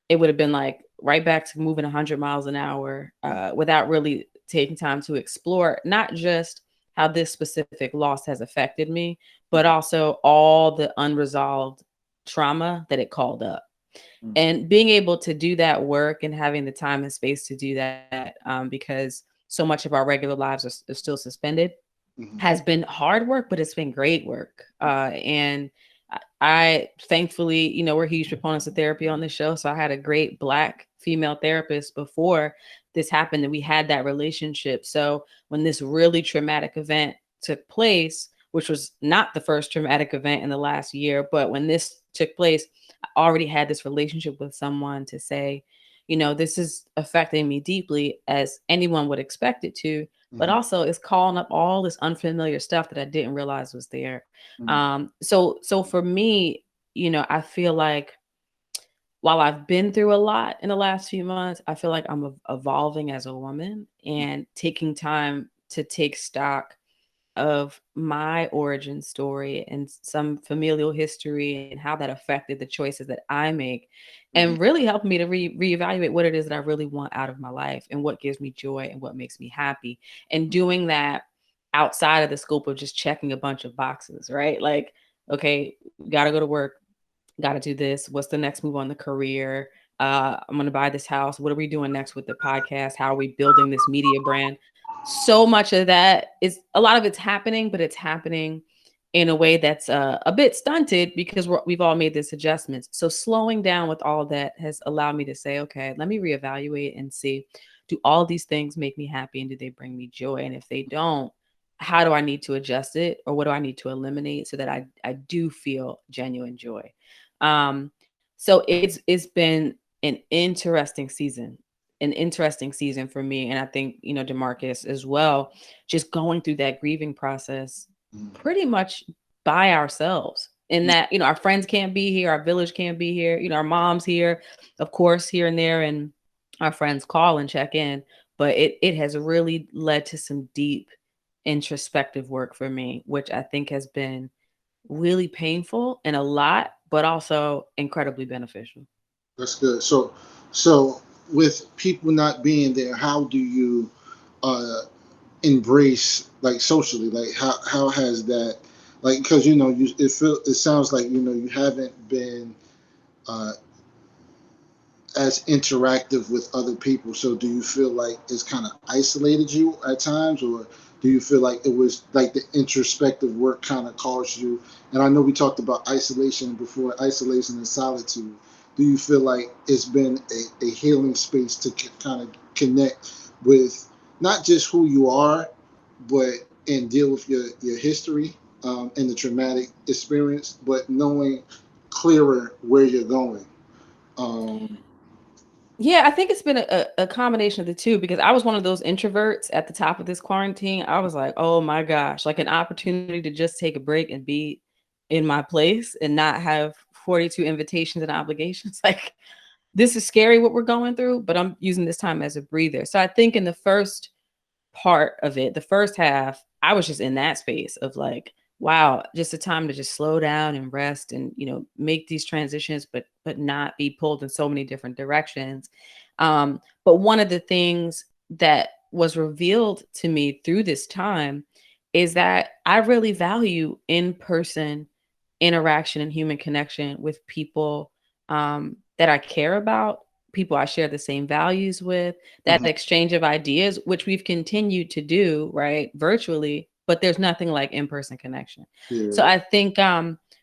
it would have been like right back to moving 100 miles an hour without really taking time to explore not just how this specific loss has affected me, but also all the unresolved trauma that it called up. And being able to do that work and having the time and space to do that, because so much of our regular lives are still suspended, Mhm. has been hard work, but it's been great work. And I thankfully, we're huge proponents of therapy on this show. So I had a great Black female therapist before this happened, and we had that relationship. So when this really traumatic event took place, which was not the first traumatic event in the last year, but when this took place, I already had this relationship with someone to say, this is affecting me deeply as anyone would expect it to, but Mhm. also it's calling up all this unfamiliar stuff that I didn't realize was there. Mhm. So for me, I feel like while I've been through a lot in the last few months, I feel like I'm evolving as a woman and taking time to take stock of my origin story and some familial history and how that affected the choices that I make, and Mhm. really helped me to reevaluate what it is that I really want out of my life and what gives me joy and what makes me happy. And doing that outside of the scope of just checking a bunch of boxes, right? Like, okay, got to go to work, got to do this. What's the next move on the career? I'm going to buy this house. What are we doing next with the podcast? How are we building this media brand? So much of that is, a lot of it's happening, but it's happening in a way that's a bit stunted because we've all made this adjustments. So slowing down with all that has allowed me to say, okay, let me reevaluate and see, do all these things make me happy and do they bring me joy? And if they don't, how do I need to adjust it, or what do I need to eliminate so that I do feel genuine joy? Um, so it's been an interesting season for me, and I think Demarcus as well, just going through that grieving process, Mhm. pretty much by ourselves. In that our friends can't be here, our village can't be here, our mom's here, of course, here and there, and our friends call and check in. But it has really led to some deep introspective work for me, which I think has been really painful and a lot, but also incredibly beneficial. That's good. So with people not being there, how do you uh, embrace like socially? Like how has that like because it sounds like you haven't been uh, as interactive with other people. So do you feel like it's kind of isolated you at times, or do you feel like it was like the introspective work kind of caused you? And I know we talked about isolation before, isolation and solitude. Do you feel like it's been a healing space to kind of connect with not just who you are, but and deal with your history and the traumatic experience, but knowing clearer where you're going? Um, Yeah, I think it's been a combination of the two, because I was one of those introverts at the top of this quarantine. I was like, oh my gosh, like an opportunity to just take a break and be in my place and not have 42 invitations and obligations. Like, this is scary what we're going through, but I'm using this time as a breather. So I think in the first part of it, the first half, I was just in that space of like, wow, just a time to just slow down and rest and make these transitions, but not be pulled in so many different directions. But one of the things that was revealed to me through this time is that I really value in-person interaction and human connection with people that I care about, people I share the same values with, that mhm. exchange of ideas, which we've continued to do, right, virtually, but there's nothing like in-person connection. So Yeah. I think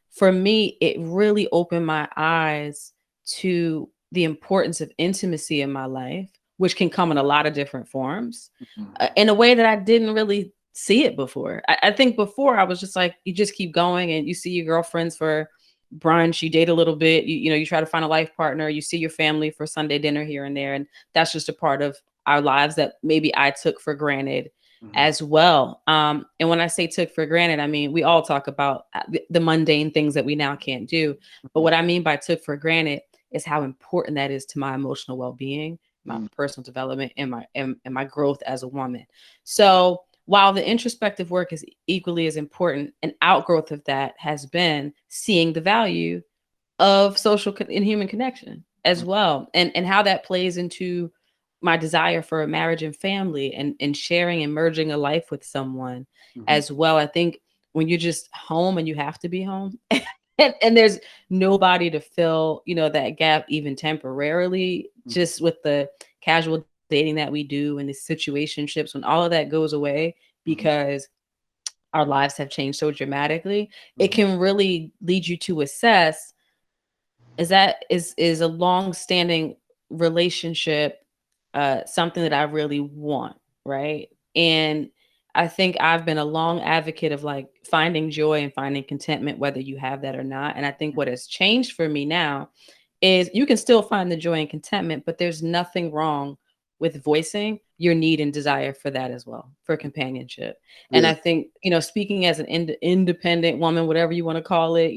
for me, it really opened my eyes to the importance of intimacy in my life, which can come in a lot of different forms, Mhm. in a way that I didn't really see it before. I think before I was just like, you just keep going and you see your girlfriends for brunch, you date a little bit, you try to find a life partner, you see your family for Sunday dinner here and there. And that's just a part of our lives that maybe I took for granted Mhm. as well. And when I say took for granted, I mean, we all talk about the mundane things that we now can't do. But what I mean by took for granted is how important that is to my emotional well-being, my Mhm. personal development, and my growth as a woman. So while the introspective work is equally as important, an outgrowth of that has been seeing the value of social and human connection as well, and how that plays into my desire for a marriage and family, and sharing and merging a life with someone Mhm. as well. I think when you're just home and you have to be home, and there's nobody to fill that gap even temporarily, Mhm. just with the casual dating that we do and the situationships, when all of that goes away Mhm. because our lives have changed so dramatically, it Mhm. can really lead you to assess, is a long-standing relationship something that I really want, right? And I think I've been a long advocate of like finding joy and finding contentment, whether you have that or not. And I think what has changed for me now is you can still find the joy and contentment, but there's nothing wrong with voicing your need and desire for that as well, for companionship. And Yeah. I think, speaking as an independent woman, whatever you want to call it,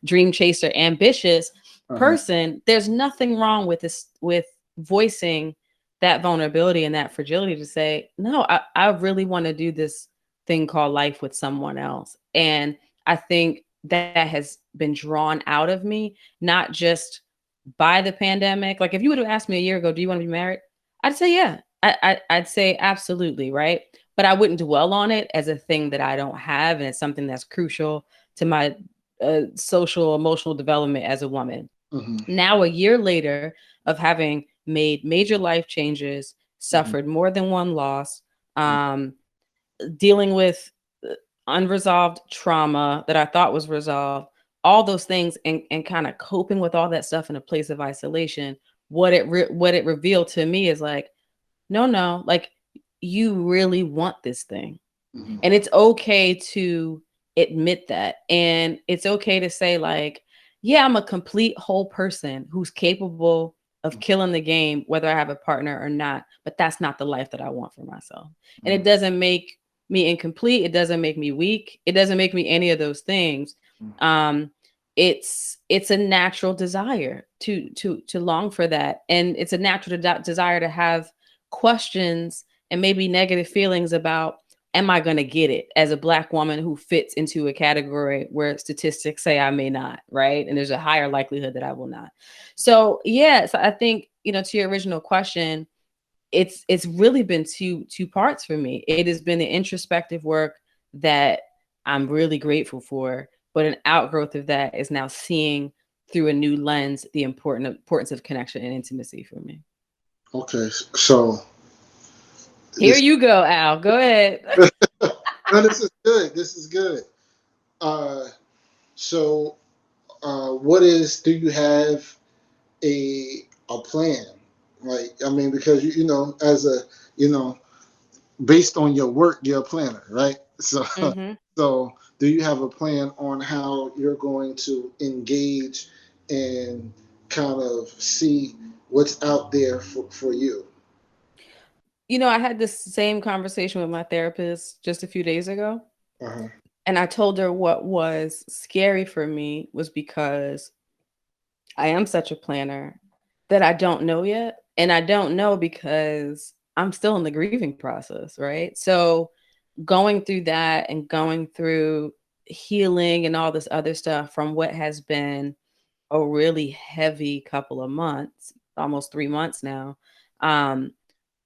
dream chaser, ambitious Uh-huh. person, there's nothing wrong with this, with voicing that vulnerability and that fragility to say, no, I really want to do this thing called life with someone else. And I think that has been drawn out of me, not just by the pandemic. Like if you would have asked me a year ago, do you want to be married? I'd say yeah. I'd say absolutely, right? But I wouldn't dwell on it as a thing that I don't have, and it's something that's crucial to my social emotional development as a woman. Mm-hmm. Now, a year later of having made major life changes, Mm-hmm. suffered more than one loss, dealing with unresolved trauma that I thought was resolved, all those things, and kind of coping with all that stuff in a place of isolation. What it revealed to me is like, no, like you really want this thing, Mm-hmm. and it's okay to admit that, and it's okay to say like, yeah, I'm a complete whole person who's capable of killing the game, whether I have a partner or not. But that's not the life that I want for myself, and Mm-hmm. it doesn't make me incomplete. It doesn't make me weak. It doesn't make me any of those things. Um, it's a natural desire to long for that, and it's a natural desire to have questions and maybe negative feelings about, am I going to get it as a Black woman who fits into a category where statistics say I may not, right? And there's a higher likelihood that I will not. So yeah, so I think, to your original question, it's really been two parts for me. It has been the introspective work that I'm really grateful for, but an outgrowth of that is now seeing through a new lens the importance of connection and intimacy for me. Okay, so Here this you go, Al. Go ahead. no, this is good. This is good. Uh, so what is? Do you have a plan? Like, I mean, because as a you know, based on your work, you're a planner, right? So, Mm-hmm. so do you have a plan on how you're going to engage and kind of see what's out there for you? I had this same conversation with my therapist just a few days ago. Uh-huh. And I told her what was scary for me was because I am such a planner that I don't know yet. And I don't know because I'm still in the grieving process, right? So going through that and going through healing and all this other stuff from what has been a really heavy couple of months, almost 3 months now. Um,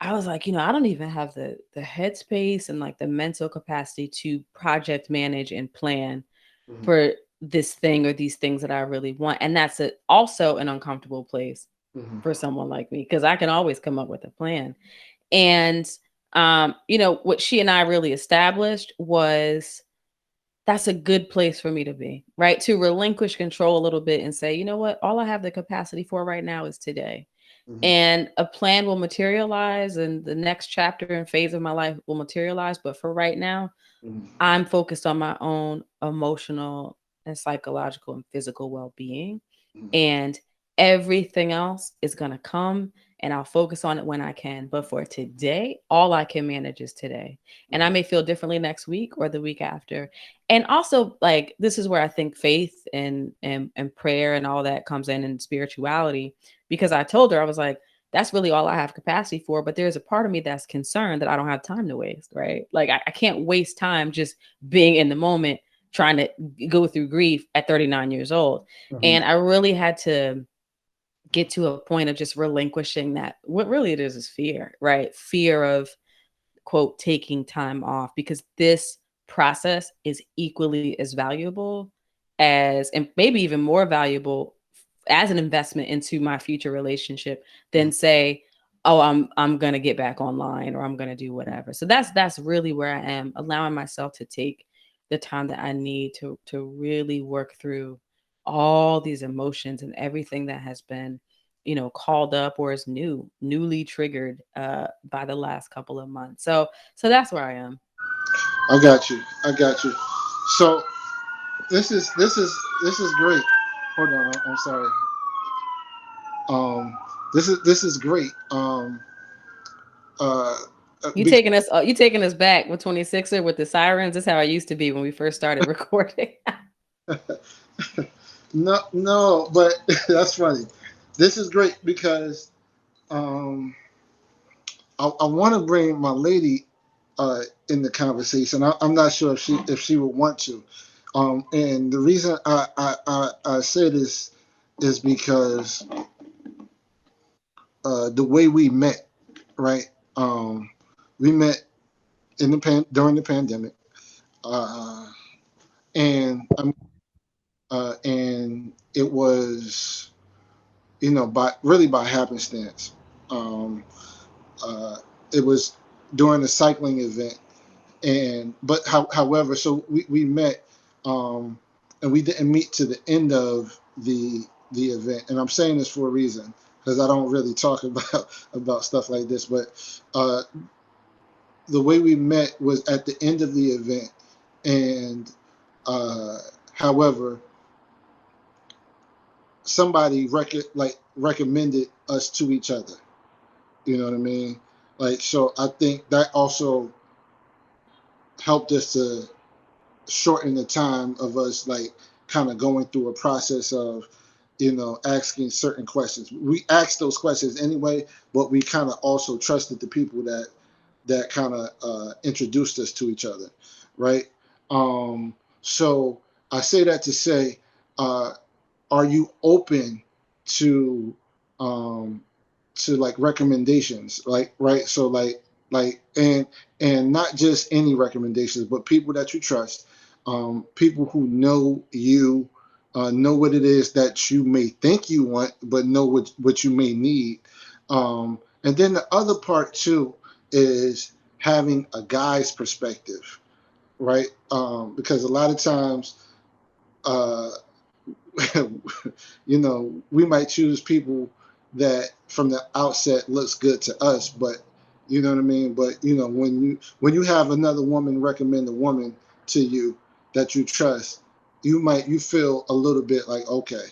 I was like, I don't even have the headspace and like the mental capacity to project manage and plan Mm-hmm. for this thing or these things that I really want. And that's also an uncomfortable place Mm-hmm. for someone like me because I can always come up with a plan. And what she and I really established was that's a good place for me to be, right? To relinquish control a little bit and say, you know what, all I have the capacity for right now is today. Mm-hmm. And a plan will materialize and the next chapter and phase of my life will materialize. But for right now, Mm-hmm. I'm focused on my own emotional and psychological and physical well-being. And everything else is going to come and I'll focus on it when I can. But for today, all I can manage is today. And I may feel differently next week or the week after. And also, like, this is where I think faith and prayer and all that comes in and spirituality, because I told her, I was like, that's really all I have capacity for. But there's a part of me that's concerned that I don't have time to waste, right? Like, I can't waste time just being in the moment trying to go through grief at 39 years old. Mm-hmm. And I really had to get to a point of just relinquishing that. What really it is fear, right? Fear of, quote, taking time off, because this process is equally as valuable as, and maybe even more valuable as an investment into my future relationship than say, oh, I'm gonna get back online or I'm gonna do whatever. So that's really where I am, allowing myself to take the time that I need to really work through all these emotions and everything that has been, called up or is newly triggered by the last couple of months. So that's where I am. I got you. I got you. So this is great. Hold on, I'm sorry. This is great. Uh, You taking us back with 26er with the sirens. That's how I used to be when we first started recording. no, no, but that's funny. This is great because um, I want to bring my lady in the conversation. I'm not sure if she would want to. And the reason I say this is because the way we met, right? We met in during the pandemic, uh, and and it was, by really by happenstance. Um, uh, it was during a cycling event, however, so we met, um, and we didn't meet to the end of the event. And I'm saying this for a reason, because I don't really talk about stuff like this. But uh, the way we met was at the end of the event, and uh, however, somebody recommended us to each other. You know what I mean? Like, so I think that also helped us to shorten the time of us, like, kind of going through a process of, asking certain questions. We asked those questions anyway, but we kind of also trusted the people that kind of introduced us to each other, right? So I say that to say, uh, are you open to um, like recommendations, like, right? So like and not just any recommendations, but people that you trust, people who know you, know what it is that you may think you want, but know what you may need. And then the other part too is having a guy's perspective, right? Because a lot of times, uh, we might choose people that from the outset looks good to us, but you know what I mean. But when you have another woman recommend a woman to you that you trust, you feel a little bit like, okay.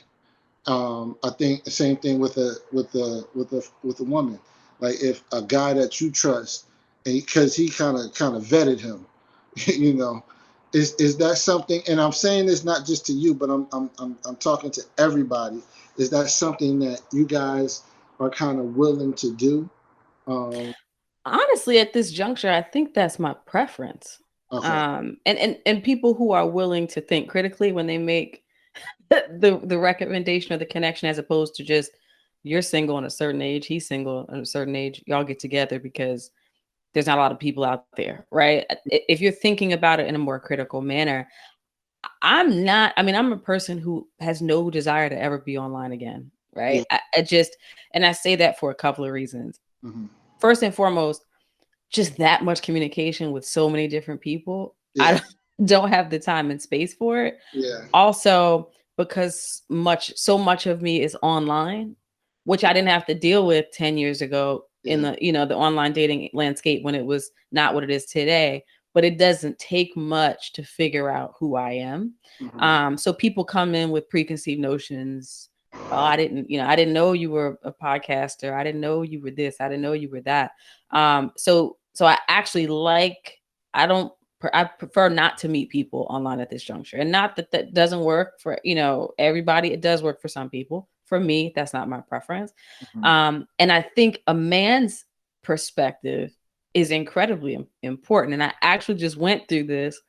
I think the same thing with a woman. Like, if a guy that you trust, because he kind of vetted him, you know, is that something? And I'm saying this not just to you, but I'm talking to everybody. Is that something that you guys are kind of willing to do? Um, Honestly, at this juncture, I think that's my preference. okay. And people who are willing to think critically when they make the recommendation or the connection, as opposed to just you're single at a certain age, he's single at a certain age, y'all get together because there's not a lot of people out there, right? If you're thinking about it in a more critical manner, I'm not, I mean, I'm a person who has no desire to ever be online again, Yeah. right? I just, and I say that for a couple of reasons. Hmm. First and foremost, just that much communication with so many different people. Yeah. I don't have the time and space for it. Yeah. Also, because so much of me is online, which I didn't have to deal with 10 years ago in Yeah. the online dating landscape when it was not what it is today. But it doesn't take much to figure out who I am. Hmm. So people come in with preconceived notions. Oh, I didn't know you were a podcaster. I didn't know you were this. I didn't know you were that. So I actually I don't I prefer not to meet people online at this juncture. And not that that doesn't work for, everybody. It does work for some people. For me, that's not my preference. Hmm. And I think a man's perspective is incredibly important. And I actually just went through this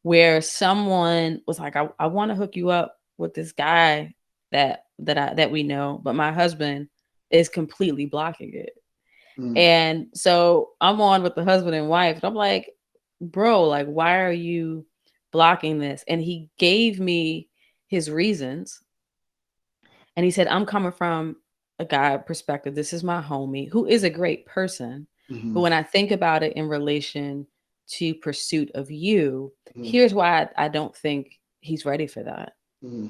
where someone was like, I want to hook you up with this guy that we know, but my husband is completely blocking it. Hmm. And so I'm on with the husband and wife, and I'm like, bro, like, why are you blocking this? And he gave me his reasons. And he said, I'm coming from a guy perspective. This is my homie who is a great person. Hmm. But when I think about it in relation to pursuit of you, Hmm. here's why I don't think he's ready for that. Hmm.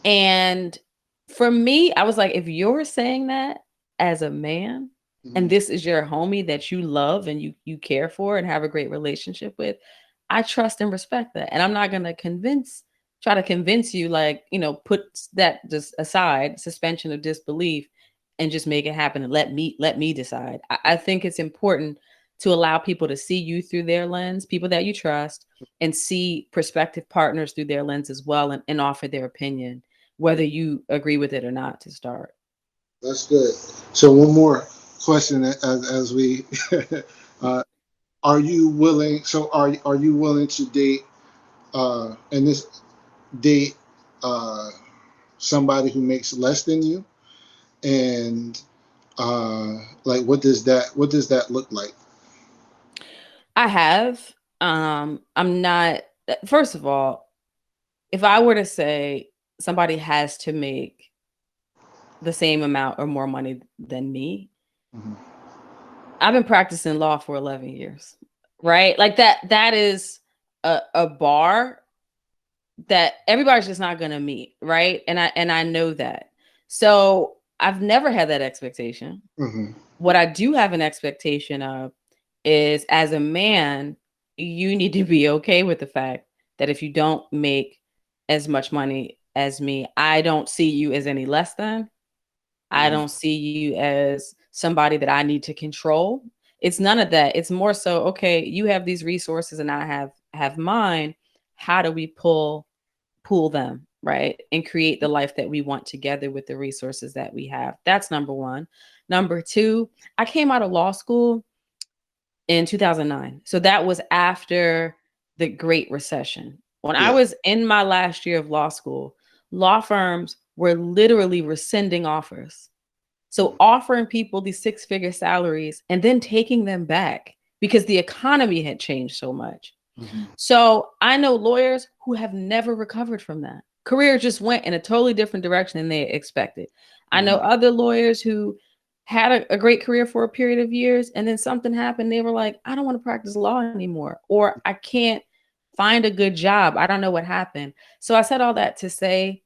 And for me, I was like, if you're saying that as a man, and Hmm. this is your homie that you love and you care for and have a great relationship with, I trust and respect that. And I'm not gonna try to convince you, like, put that just aside, suspension of disbelief, and just make it happen and let me decide. I think it's important to allow people to see you through their lens, people that you trust, and see prospective partners through their lens as well, and offer their opinion, whether you agree with it or not to start. That's good. So one more question as we are you willing? So are you willing to date and this date uh, somebody who makes less than you? And like, what does that look like? I have. I'm not. First of all, if I were to say somebody has to make the same amount or more money than me, Mm-hmm. I've been practicing law for 11 years, right? Like that is a bar that everybody's just not going to meet, right? And I know that. So I've never had that expectation. Mm-hmm. What I do have an expectation of is, as a man, you need to be okay with the fact that if you don't make as much money as me, I don't see you as any less than. I Mm-hmm. don't see you as somebody that I need to control. It's none of that. It's more so, okay, you have these resources and I have mine. How do we pool them, right? And create the life that we want together with the resources that we have. That's number one. Number two, I came out of law school in 2009. So that was after the Great Recession. When I Yeah. was in my last year of law school, law firms were literally rescinding offers. So offering people these six-figure salaries and then taking them back because the economy had changed so much. Mm-hmm. So I know lawyers who have never recovered from that. Career just went in a totally different direction than they expected. I know Mm-hmm. other lawyers who had a great career for a period of years and then something happened. They were like, I don't want to practice law anymore, or I can't find a good job. I don't know what happened. So I said all that to say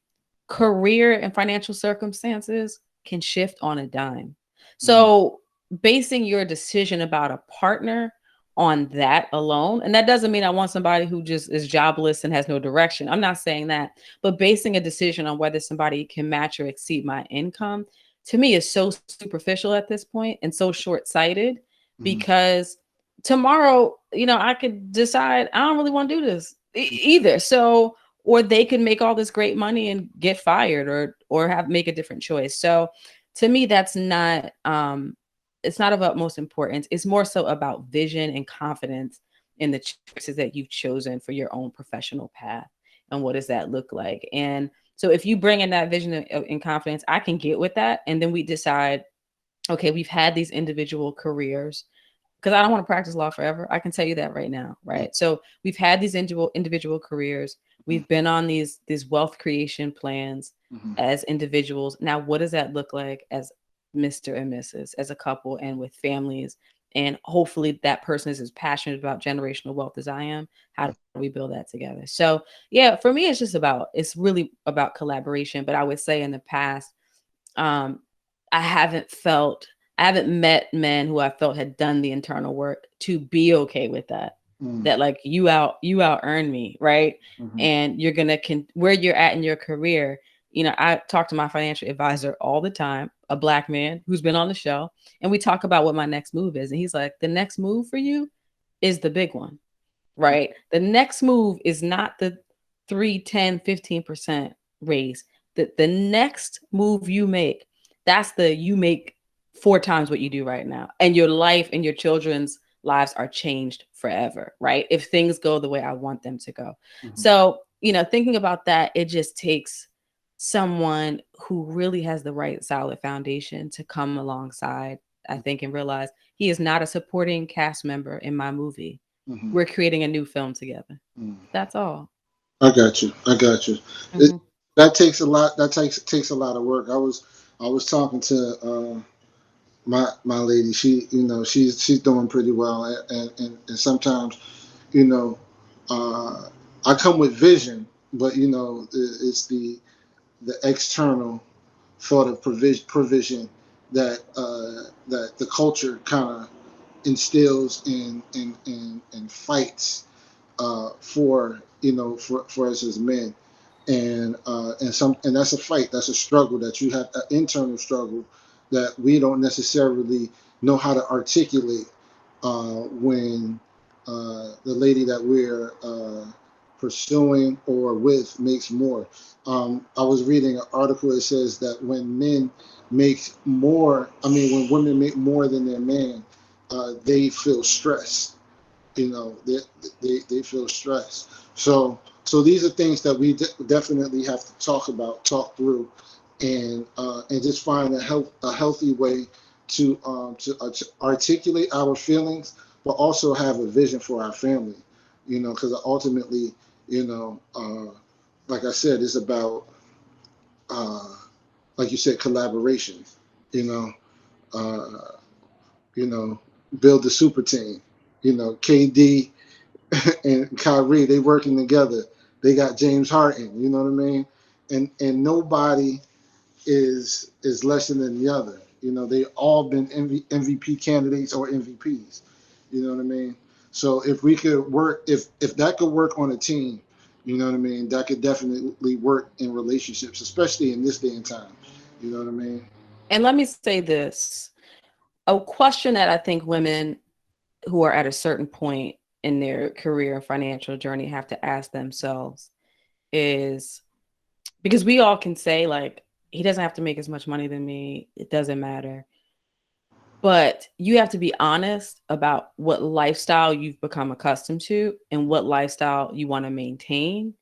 career and financial circumstances can shift on a dime. Mm-hmm. So basing your decision about a partner on that alone, and that doesn't mean I want somebody who just is jobless and has no direction. I'm not saying that, but basing a decision on whether somebody can match or exceed my income to me is so superficial at this point and so short-sighted, Mm-hmm. because tomorrow, I could decide I don't really want to do this either. So, or they could make all this great money and get fired, or have make a different choice. So to me, that's not it's not of utmost importance. It's more so about vision and confidence in the choices that you've chosen for your own professional path, and what does that look like. And so if you bring in that vision and confidence, I can get with that, and then we decide, okay, we've had these individual careers, because I don't want to practice law forever. I can tell you that right now, right? So we've had these individual careers. We've been on these wealth creation plans Mm-hmm. as individuals. Now, what does that look like as Mr. and Mrs., as a couple and with families? And hopefully that person is as passionate about generational wealth as I am. How do we build that together? So yeah, for me, it's really about collaboration. But I would say in the past, um, I haven't felt, I haven't met men who I felt had done the internal work to be okay with that. Mm-hmm. That like you out earn me, right? Mm-hmm. And you're gonna where you're at in your career. I talk to my financial advisor all the time, a black man who's been on the show, and we talk about what my next move is. And he's like, the next move for you is the big one, right? The next move is not the 3, 10, 15% raise. The next move you make, that's the you make 4 times what you do right now. And your life and your children's lives are changed forever, right? If things go the way I want them to go. Mm-hmm. So, thinking about that, it just takes someone who really has the right solid foundation to come alongside, I think, and realize he is not a supporting cast member in my movie. Mm-hmm. We're creating a new film together. Mm. That's all. I got you. I got you. It, Hmm. that takes a lot. That takes a lot of work. I was talking to my lady. She, she's doing pretty well, and sometimes, you know, uh, I come with vision, but it's the external sort of provision that the culture kind of instills and fights for us as men, and that's a fight, that's a struggle that you have, an internal struggle that we don't necessarily know how to articulate when the lady that we're pursuing or with makes more. I was reading an article that says that when men make more, I mean, when women make more than their man, they feel stress. You know, they feel stressed. So these are things that we definitely have to talk through, and just find a healthy way to articulate our feelings, but also have a vision for our family. You know, because ultimately, you know, like I said, it's about uh, like you said, collaboration. You know, uh, you know, build the super team. You know, KD and Kyrie, they working together. They got James Harden. You know what I mean? And nobody is less than the other. You know, they all been MVP candidates or MVPs. You know what I mean? So if we could work, if that could work on a team, you know what I mean, that could definitely work in relationships, especially in this day and time. You know what I mean? And let me say this, a question that I think women who are at a certain point in their career and financial journey have to ask themselves is, because we all can say like, he doesn't have to make as much money than me, it doesn't matter, but you have to be honest about what lifestyle you've become accustomed to and what lifestyle you want to maintain,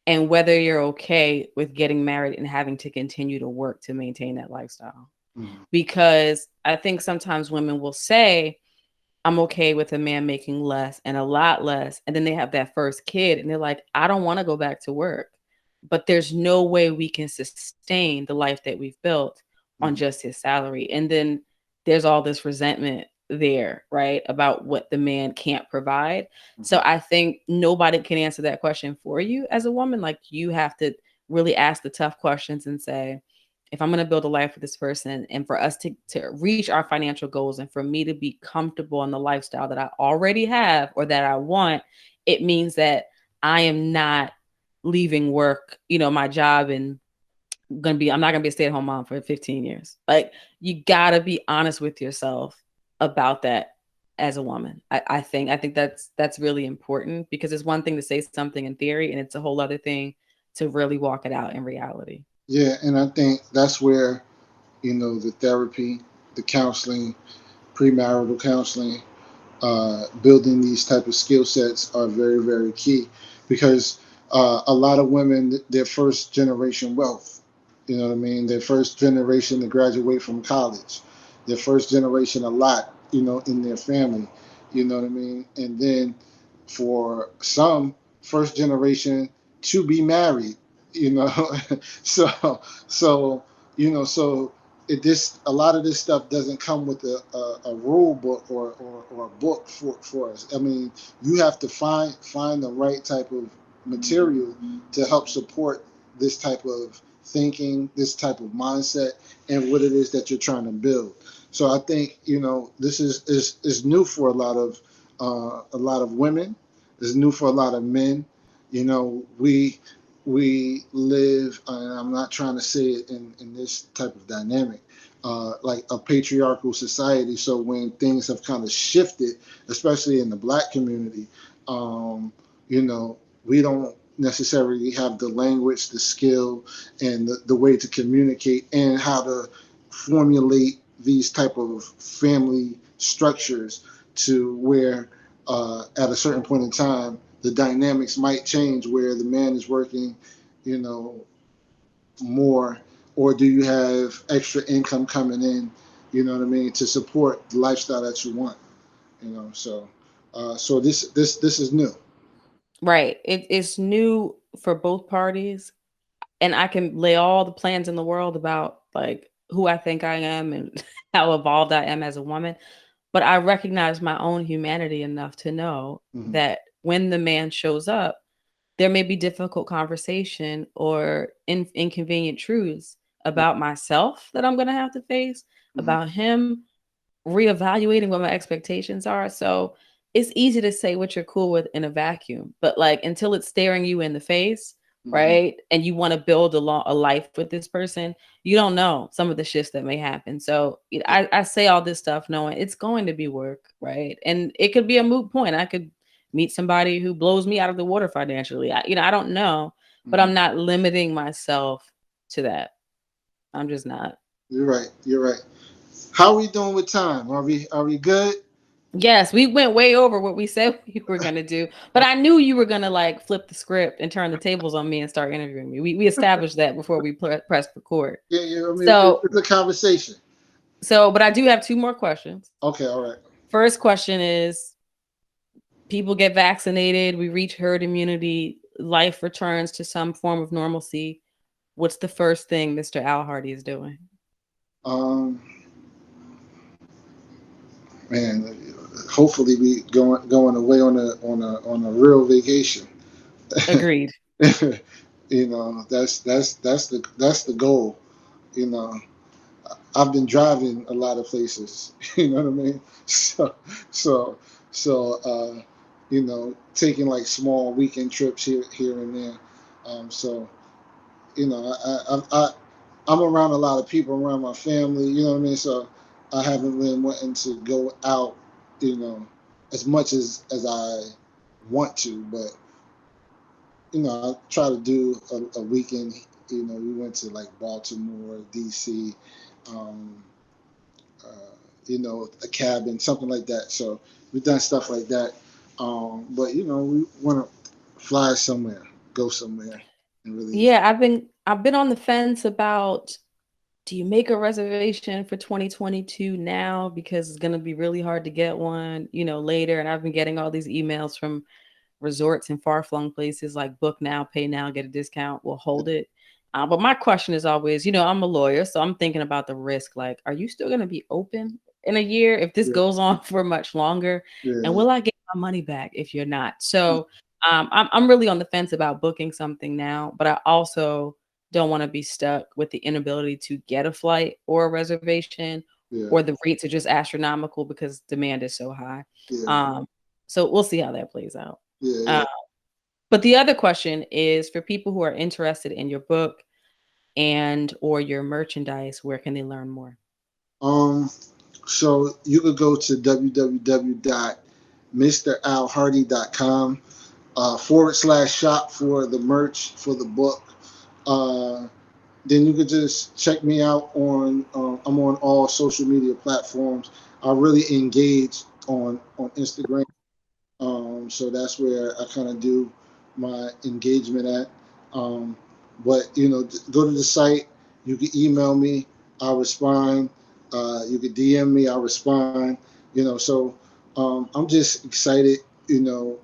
and whether you're okay with getting married and having to continue to work to maintain that lifestyle. Mm-hmm. Because I think sometimes women will say, I'm okay with a man making less and a lot less. And then they have that first kid and they're like, I don't want to go back to work. But there's no way we can sustain the life that we've built on Mm-hmm. just his salary. And then there's all this resentment there, right? About what the man can't provide. Mm-hmm. So I think nobody can answer that question for you as a woman. Like, you have to really ask the tough questions and say, if I'm going to build a life with this person and for us to reach our financial goals and for me to be comfortable in the lifestyle that I already have or that I want, it means that I am not leaving work, my job, and I'm not gonna be a stay-at-home mom for 15 years. Like, you gotta be honest with yourself about that as a woman. I think that's really important, because it's one thing to say something in theory and it's a whole other thing to really walk it out in reality. Yeah, and I think that's where, you know, the therapy, the counseling, premarital counseling, building these type of skill sets are very, very key, because a lot of women, their first generation wealth, you know what I mean, their first generation to graduate from college, their first generation a lot, you know, in their family, you know what I mean, and then for some, first generation to be married, you know. so so so this, a lot of this stuff doesn't come with a rule book or a book for us. I mean, you have to find the right type of material to help support this type of thinking, this type of mindset, and what it is that you're trying to build. So I think, you know, this is new for a lot of women. It's new for a lot of men. You know, we live, and I'm not trying to say it in this type of dynamic, like a patriarchal society. So when things have kind of shifted, especially in the black community, you know, we don't necessarily have the language, the skill, and the way to communicate and how to formulate these type of family structures to where at a certain point in time the dynamics might change where the man is working, you know, more, or do you have extra income coming in, you know what I mean, to support the lifestyle that you want, you know. So so this is new. Right. It's new for both parties. And I can lay all the plans in the world about like who I think I am and how evolved I am as a woman. But I recognize my own humanity enough to know Mm-hmm. that when the man shows up, there may be difficult conversation or inconvenient truths about myself that I'm going to have to face, Mm-hmm. about him, reevaluating what my expectations are. So it's easy to say what you're cool with in a vacuum, but like until it's staring you in the face, Mm-hmm. right? And you want to build a life with this person, you don't know some of the shifts that may happen. So I say all this stuff knowing it's going to be work, right? And it could be a moot point. I could meet somebody who blows me out of the water financially. I don't know, but Mm-hmm. I'm not limiting myself to that. I'm just not. You're right. You're right. How are we doing with time? Are we good? Yes, we went way over what we said we were gonna do, but I knew you were gonna like flip the script and turn the tables on me and start interviewing me. We established that before we pressed record. Yeah, yeah. I mean, So it's a conversation. but I do have two more questions. Okay, all right. First question is: people get vaccinated, we reach herd immunity, life returns to some form of normalcy. What's the first thing Mr. Al Hardy is doing? Um, man, hopefully we going away on a real vacation. Agreed. You know, that's the goal. You know, I've been driving a lot of places. You know what I mean? So so you know, taking like small weekend trips here and there. So you know, I'm around a lot of people, around my family. You know what I mean? So I haven't been wanting to go out. You know, as much as I want to, but you know, I try to do a weekend. You know, we went to like Baltimore, DC. Um, you know, a cabin, something like that. So we've done stuff like that. But you know, we want to fly somewhere, go somewhere, and really. Yeah, I've been on the fence about, do you make a reservation for 2022 now because it's going to be really hard to get one, later. And I've been getting all these emails from resorts in far-flung places like book now, pay now, get a discount, we'll hold it. But my question is always, I'm a lawyer, so I'm thinking about the risk. Like, are you still going to be open in a year if this Yeah, goes on for much longer? And yeah, will I get my money back if you're not? So I'm really on the fence about booking something now, but I also don't want to be stuck with the inability to get a flight or a reservation, yeah, or the rates are just astronomical because demand is so high. yeah, Um, so we'll see how that plays out. yeah, Uh, yeah. but the other question is for people who are interested in your book and or your merchandise, where can they learn more? Um, so you could go to www.mralhardy.com / shop for the merch for the book. Uh, then you could just check me out on. I'm on all social media platforms. I really engage on Instagram. So that's where I kind of do my engagement at. Um, but you know, go to the site. You can email me. I'll respond. You can DM me. I'll respond. You know, so I'm just excited. You know,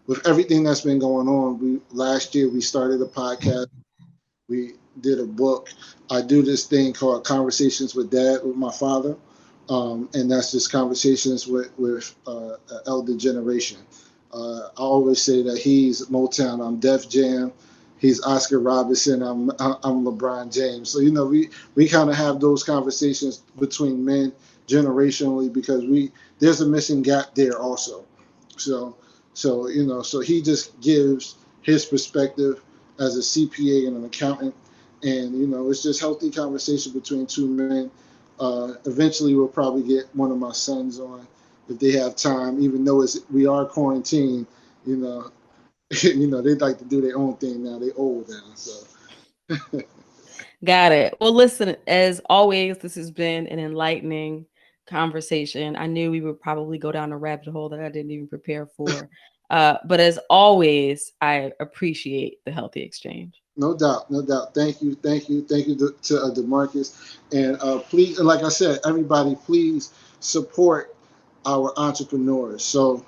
with everything that's been going on. We last year we started a podcast. We did a book. I do this thing called Conversations with Dad with my father, and that's just conversations with elder generation. I always say that he's Motown, I'm Def Jam, he's Oscar Robertson, I'm LeBron James. So you know we kind of have those conversations between men generationally because we there's a missing gap there also. So you know so he just gives his perspective as a CPA and an accountant. And, you know, it's just healthy conversation between two men. Eventually, we'll probably get one of my sons on if they have time, even though we are quarantined, you know. You know, they like to do their own thing now. They old now, so. Got it. Well, listen, as always, this has been an enlightening conversation. I knew we would probably go down a rabbit hole that I didn't even prepare for. But as always, I appreciate the healthy exchange. No doubt, no doubt. Thank you to Demarcus, and please, and like I said, everybody, please support our entrepreneurs. So,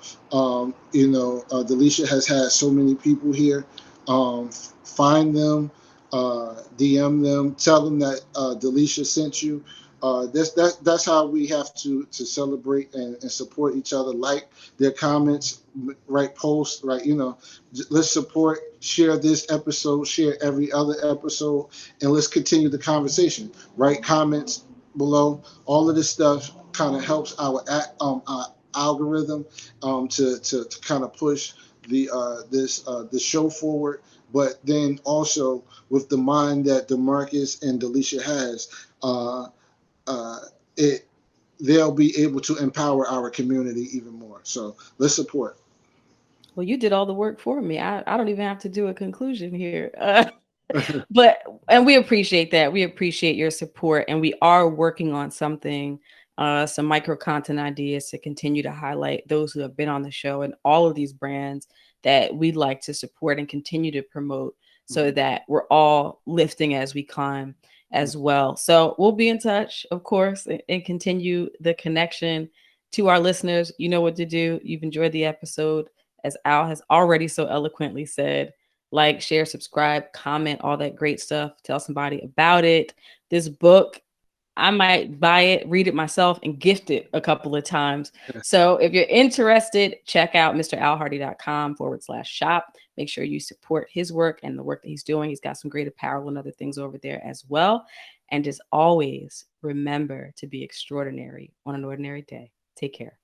you know, Delisha has had so many people here. Find them, DM them, tell them that Delisha sent you. That's how we have to celebrate and support each other. Like their comments, write posts, right? You know, let's support, share this episode, share every other episode, and let's continue the conversation. Write comments below. All of this stuff kind of helps our algorithm to kind of push the show forward. But then also with the mind that Demarcus and Delisha has, uh, uh, it they'll be able to empower our community even more. So let's support. Well, you did all the work for me. I don't even have to do a conclusion here. But and we appreciate that. We appreciate your support, and we are working on something some micro content ideas to continue to highlight those who have been on the show and all of these brands that we'd like to support and continue to promote so that we're all lifting as we climb as well. So we'll be in touch, of course, and continue the connection. To our listeners, you know what to do. You've enjoyed the episode, as Al has already so eloquently said. Like, share, subscribe, comment, all that great stuff. Tell somebody about it. This book, I might buy it, read it myself, and gift it a couple of times. So if you're interested, check out mralhardy.com/shop. Make sure you support his work and the work that he's doing. He's got some great apparel and other things over there as well. And as always, remember to be extraordinary on an ordinary day. Take care.